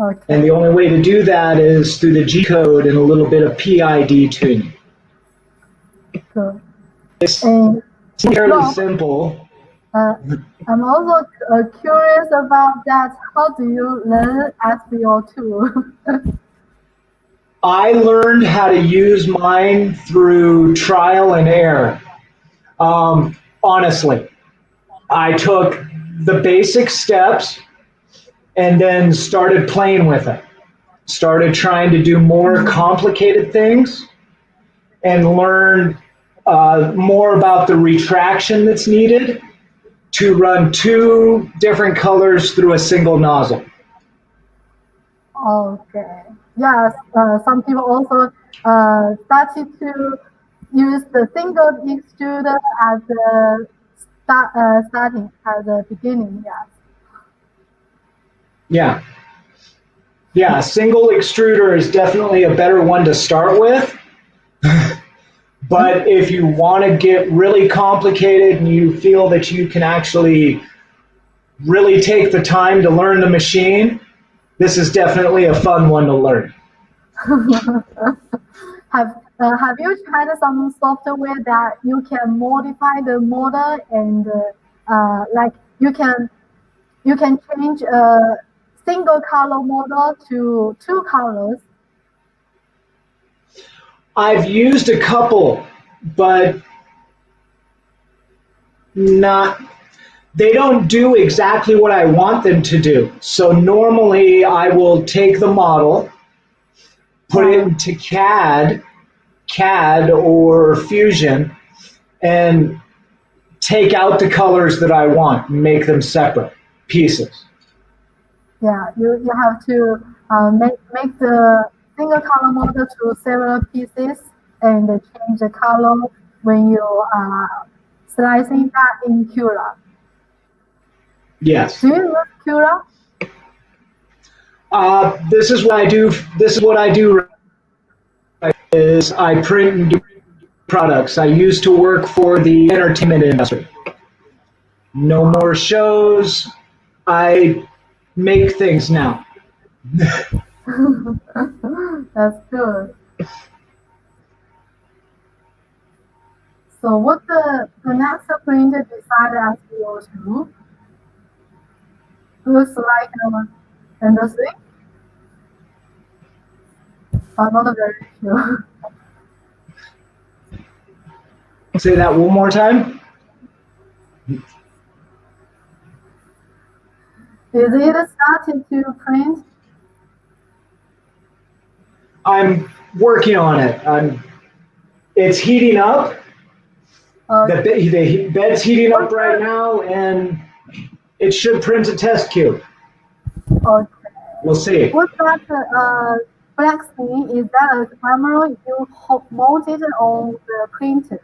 Okay. And the only way to do that is through the G code and a little bit of PID tuning. Good. It's And fairly simple. I'm also curious about that. How do you learn SBO2? I learned how to use mine through trial and error. Honestly, I took the basic steps and then started playing with it. Started trying to do more complicated things and learn more about the retraction that's needed to run two different colors through a single nozzle. Okay. Yes, some people also started to use the single extruder at the starting at the beginning. Yes. Yeah. Yeah, single extruder is definitely a better one to start with. But if you want to get really complicated and you feel that you can actually really take the time to learn the machine, this is definitely a fun one to learn. Have you tried some software that you can modify the model and like you can change a single color model to two colors? I've used a couple, but not they don't do exactly what I want them to do. So normally I will take the model, put it into CAD or Fusion, and take out the colors that I want and make them separate pieces. Yeah, you have to make the single color model to several pieces and change the color when you slicing that in Cura. Yes. Do you use Cura? This is what I do. This is what I do. Is I print and do products. I used to work for the entertainment industry. No more shows. I make things now. That's good. So what the next printer beside SV02 looks like industry? I'm not very sure. Say that one more time. Is it starting to print? I'm working on it. It's heating up. The bed's heating up right now, and it should print a test cube. Okay. We'll see. What's that black thing? Is that a camera you mounted on the printer?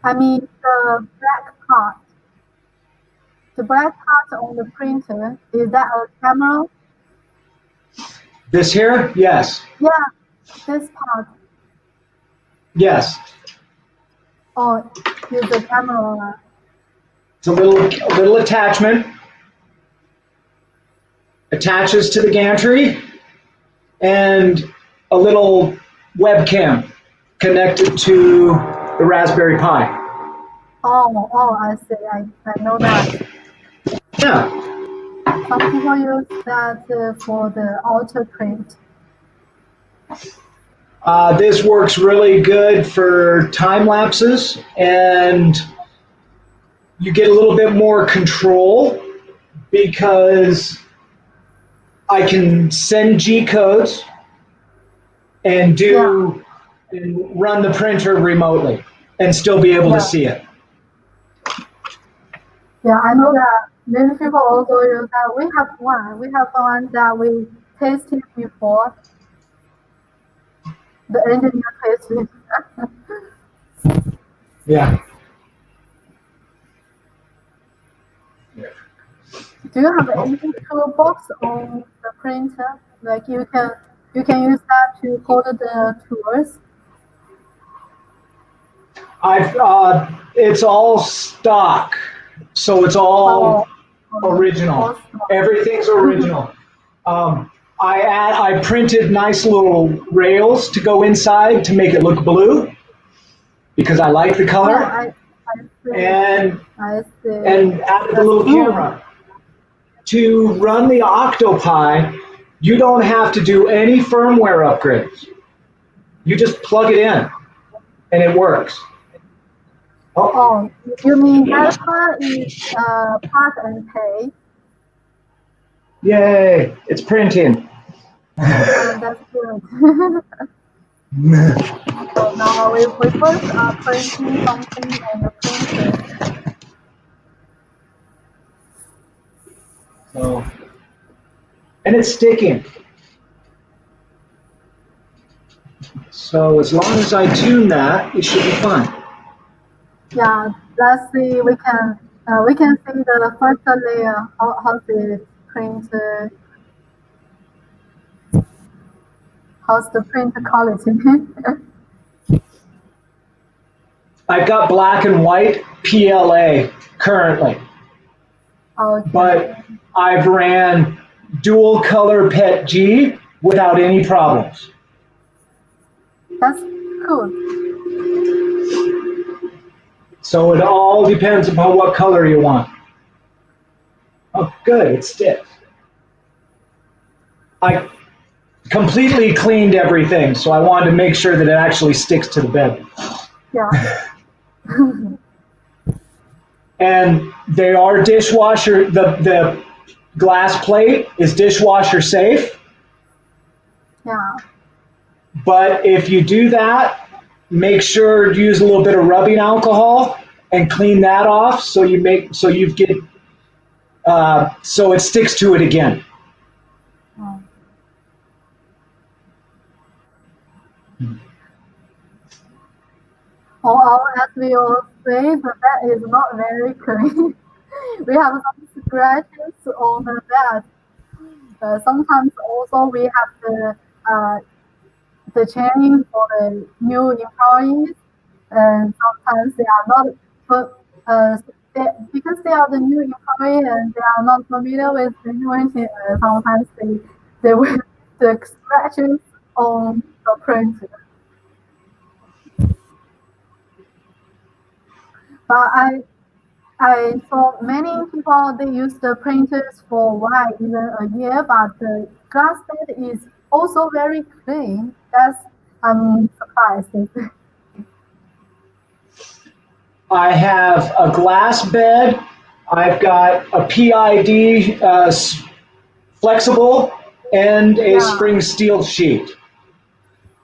I mean the black part. The black part on the printer, is that a camera? This here? Yes. Yeah, this part. Yes. Oh, it's a camera. It's a little attachment. Attaches to the gantry, and a little webcam connected to the Raspberry Pi. Oh, I see. I know that. Yeah. Some people use that for the auto print. This works really good for time lapses, and you get a little bit more control because I can send G codes and and run the printer remotely and still be able to see it. Yeah, I know that many people also use that. We have one that we tasted before. The engineer tasted. Yeah. Do you have any toolbox on the printer? Like you can use that to hold the tools. It's all stock, so it's all original. Everything's original. I printed nice little rails to go inside to make it look blue because I like the color. I see. And I see. And added a little camera. To run the Octopi, you don't have to do any firmware upgrades. You just plug it in, and it works. Oh, you mean that part is plug and pay? Yay! It's printing. That's good. So now we first are printing something on the printer. So, and it's sticking. So as long as I tune that, it should be fine. Yeah, let's see. We can see the first layer. How's the print? How's the print quality? I've got black and white PLA currently, Okay. but I've ran dual color PET G without any problems. That's cool. So it all depends upon what color you want. Oh, good, it sticks. I completely cleaned everything, so I wanted to make sure that it actually sticks to the bed. Yeah. And they are dishwasher, the glass plate is dishwasher safe. Yeah. But if you do that, make sure to use a little bit of rubbing alcohol and clean that off so so it sticks to it again. Oh. On our SV03, the bed is not very clean. We have some scratches on the bed. Sometimes also we have the training for the new employees, and sometimes they are not, because they are the new employee and they are not familiar with the new thing, sometimes they will the scratches on the printer. But I saw many people they use the printers for even a year, but the glass bed is also very clean. I'm surprised. I have a glass bed. I've got a PID flexible and a spring steel sheet.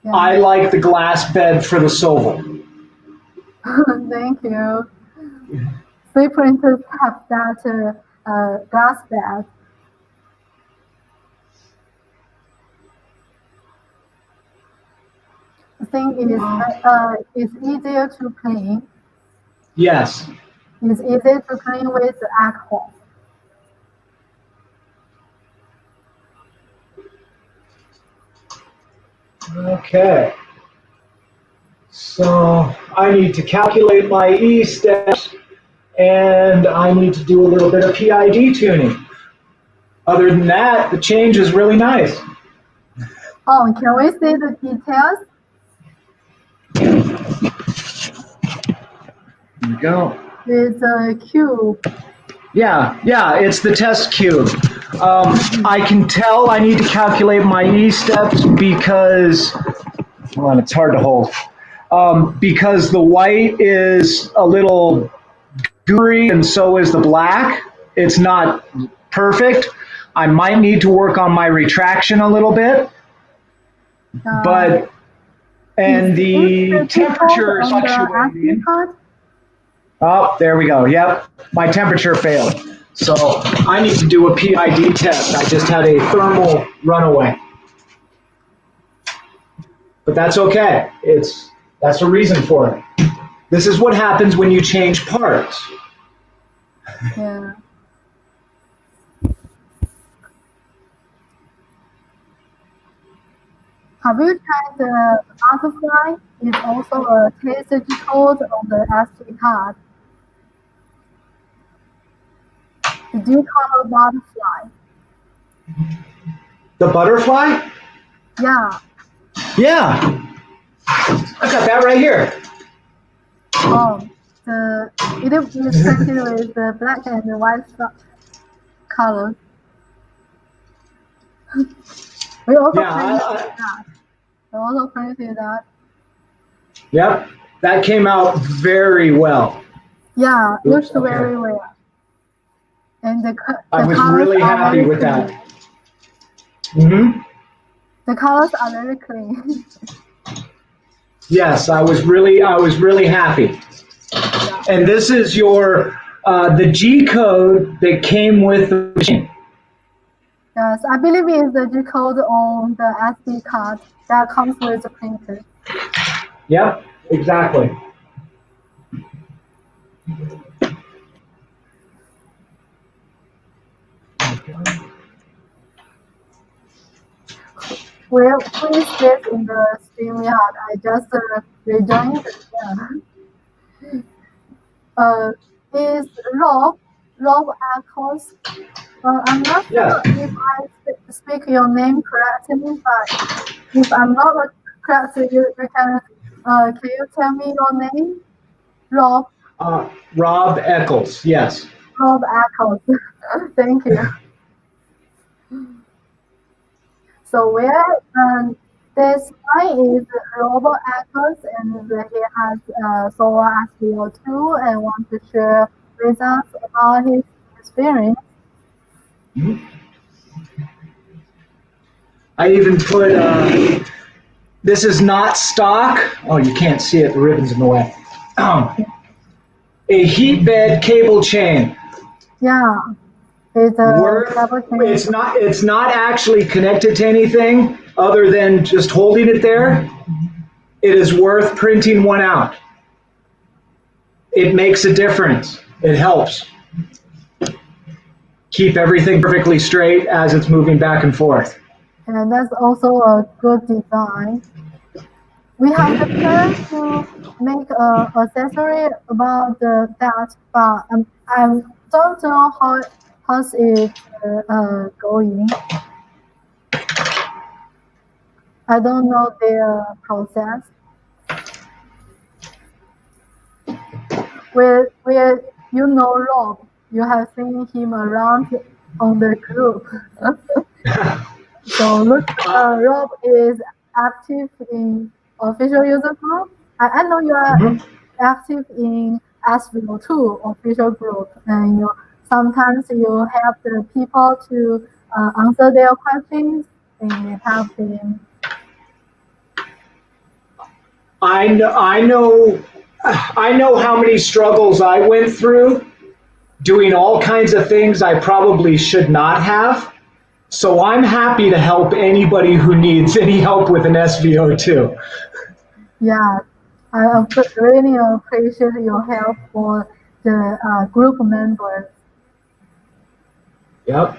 Yeah. I like the glass bed for the Soval. Thank you. 3 printers have that glass bed. I think it's easier to clean. Yes. It's easier to clean with alcohol. Okay. So I need to calculate my E steps, and I need to do a little bit of PID tuning. Other than that, the change is really nice. Oh, can we see the details? Here we go. It's a cube. Yeah, it's the test cube. I can tell I need to calculate my E steps because, hold on, it's hard to hold. Because the white is a little gooey and so is the black. It's not perfect. I might need to work on my retraction a little bit. And the temperature is fluctuating. Oh, there we go. Yep, my temperature failed. So I need to do a PID test. I just had a thermal runaway. But that's okay. That's a reason for it. This is what happens when you change parts. Yeah. Have you tried the butterfly? It's also a TSG code on the SD card. Did you call a butterfly? The butterfly? Yeah. Yeah. I got that right here. Oh, it is printed with the black and the white color. We also printed that. We also printed that. Yep, that came out very well. Yeah, looks very well. And I was really happy with that. Mm-hmm. The colors are very clean. Yes, I was really happy. Yeah. And this is your the G code that came with the machine. Yes, I believe it's the G code on the SD card that comes with the printer. Yep, exactly. Well, please get in the StreamYard. I just rejoined. Is Rob Eccles? I'm not sure if I speak your name correctly, but if I'm not correct, you can you tell me your name? Rob. Rob Eccles. Yes. Rob Eccles. Thank you. So this guy is Robert Eccles, and he has solar SV02 and wants to share with us about his experience. Mm-hmm. I even put, this is not stock. Oh, you can't see it, the ribbon's in the way. A heat bed cable chain. Yeah. It's not actually connected to anything other than just holding it there. It is worth printing one out. It makes a difference. It helps keep everything perfectly straight as it's moving back and forth. And that's also a good design. We have the plan to make a accessory about that, but I don't know how's it going. I don't know their process. Where you know Rob, you have seen him around on the group. So look, Rob is active in official user group. I know you are active in SV02 official group, and sometimes you help the people to answer their questions and help them. I know how many struggles I went through doing all kinds of things I probably should not have. So I'm happy to help anybody who needs any help with an SVO2. Yeah, I really appreciate your help for the group members. Yep.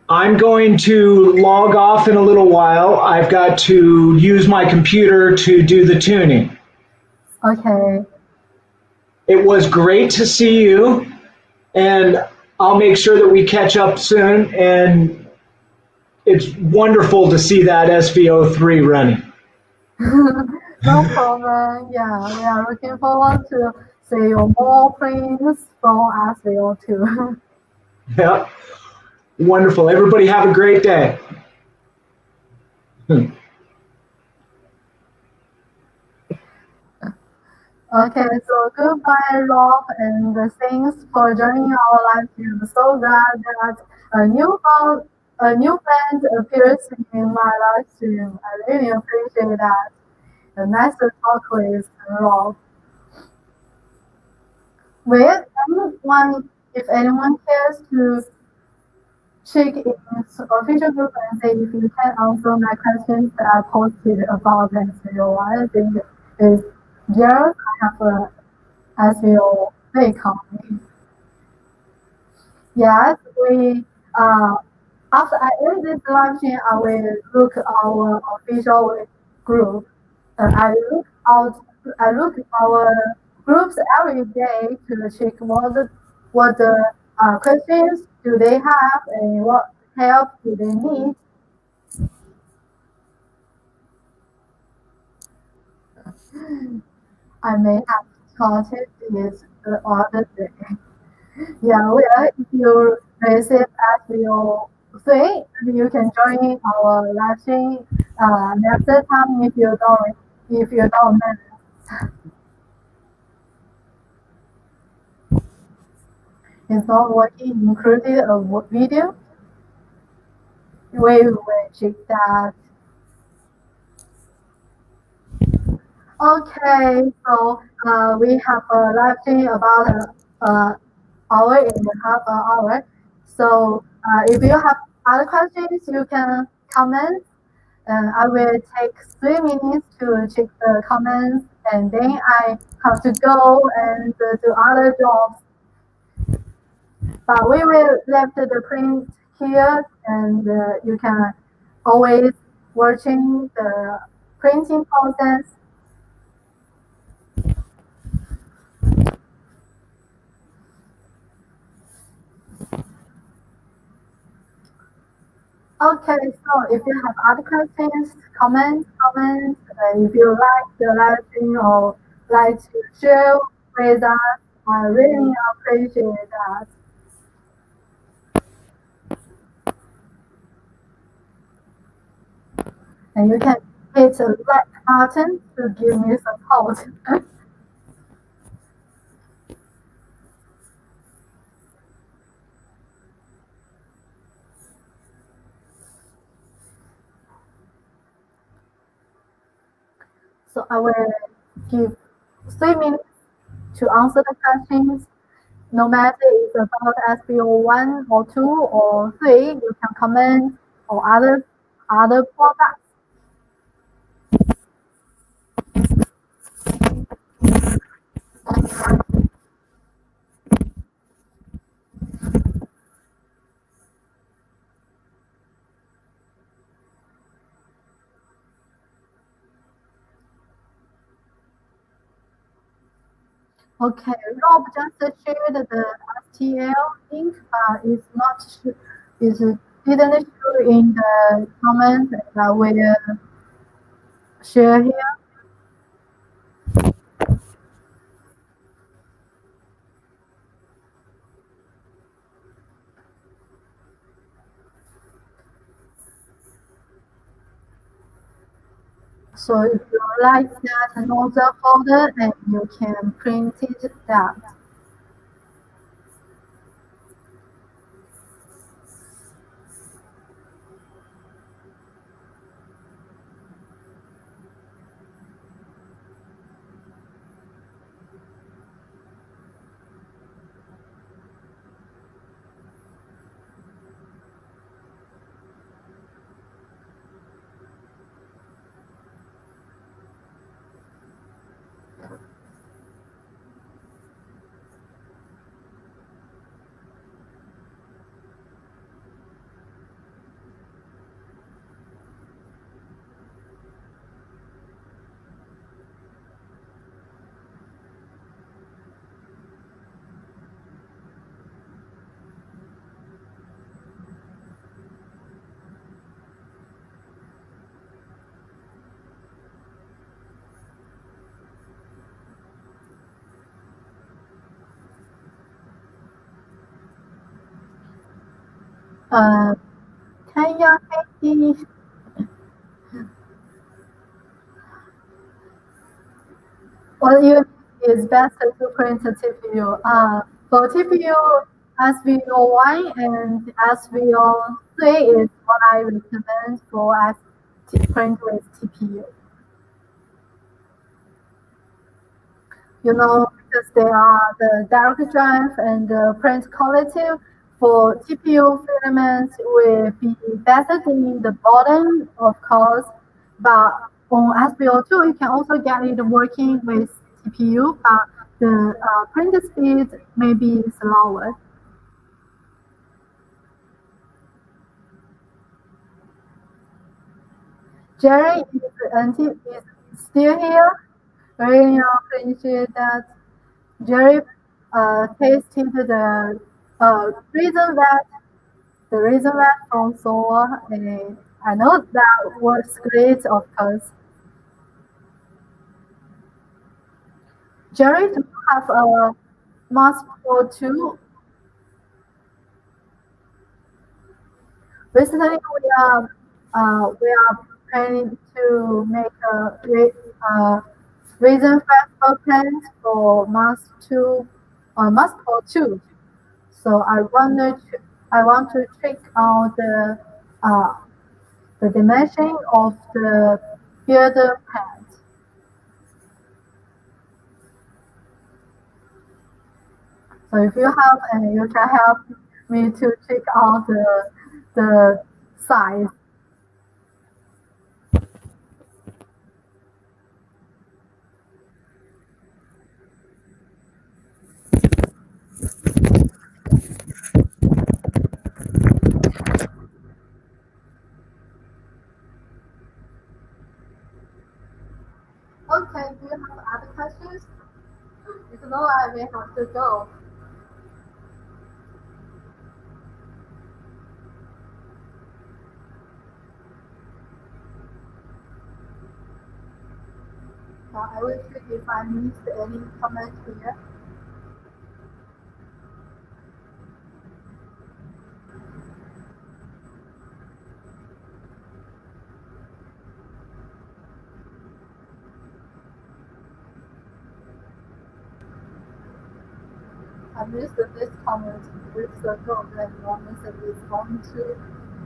I'm going to log off in a little while. I've got to use my computer to do the tuning. Okay. It was great to see you, and I'll make sure that we catch up soon. And it's wonderful to see that SV03 running. No problem. Yeah, we are looking forward to see more prints from Asheville too. Yep. Wonderful. Everybody have a great day. Okay, so goodbye, Rob, and thanks for joining our live stream. So glad that a new friend appears in my live stream. I really appreciate that. Nice to talk with Rob. Will anyone, if anyone cares to check in official group and say if you can answer my questions that I posted about SVO, I think is yes, I have a SVO account. Yes, we after I end this live stream, I will look our official group. I look our groups every day to check what the questions do they have and what help do they need. I may have started this the other day. Yeah, well, if you receive SVO3, you can join our live stream next time if you don't manage. It's not working included a video. We will check that. Okay, so we have a live stream about hour and a half an hour. So if you have other questions, you can comment. I will take 3 minutes to check the comments, and then I have to go and do other jobs. But we will left the print here, and you can always watching the printing process. Okay, so if you have other questions, comments. If you like the live stream or like to share with us, I really appreciate that. And you can hit the like button to give me support. So I will give 3 minutes to answer the questions. No matter it's about SBO1 or 2 or 3, you can comment or other products. Okay, Rob just shared the STL link, but it's not it's didn't show in the comment that I will share here. So if you like that another folder, and you can print it that. Uh, can you see what you is best to print a TPU? For TPU, SV01 and SV03 is what I recommend for print with TPU. You know, because they are the direct drive and the print quality for TPU filaments will be better than the bottom, of course, but on SBO2 you can also get it working with TPU, but the print speed may be slower. Jerry is still here. Really appreciate that. Jerry tasted the reason that the reason that from Seoul, and I know that was great, of course. Jerry, do you have a mask for two? Recently, we are planning to make reason festival plans for mask two, mask for two. So I want to check out uh, the dimension of the builder pad. So if you have, and you can help me to check out the size. Okay, do you have other questions? If not, I may have to go. I will check if I missed any comment here. I missed this comment weeks ago that your message is going to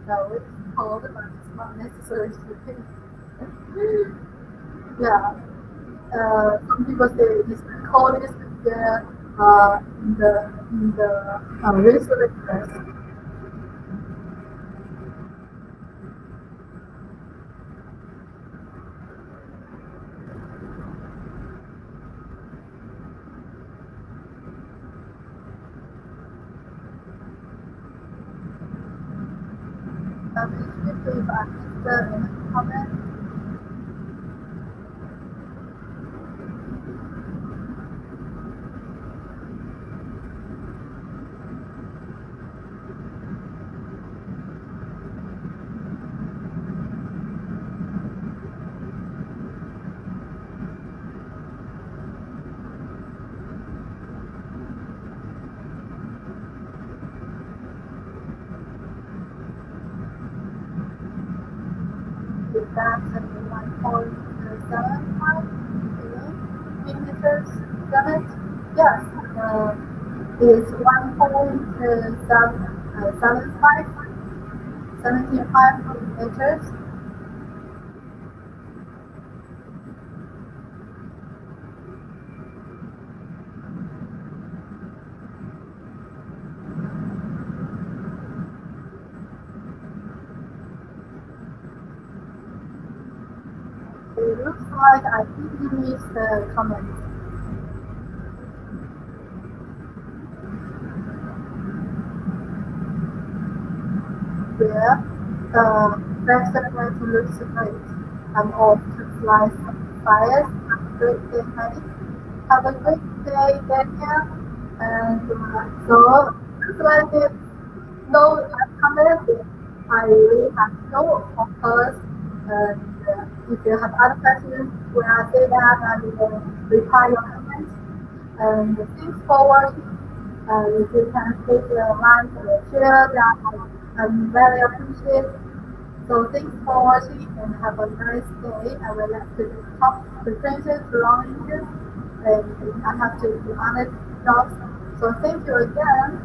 what's called, but it's not necessary to repeat. Yeah. Some people say this code is there in the research press. If I missed any comment. that 1.75 millimeters diameter. Yes, is 1.75 meters. It looks like I think you missed the comment. Yeah, that's the way to looks great. I'm off to fly fires. Great day, honey. Have a great day, Daniel. And so, looks like it. No comment. I really have no, of course. And if you have other questions, when I say that, I will reply your comments. And thanks for watching. If you can please like and share that, I'm very appreciative. So thanks for watching and have a nice day. I will have to talk to Princess around here and I have to do other jobs. So thank you again.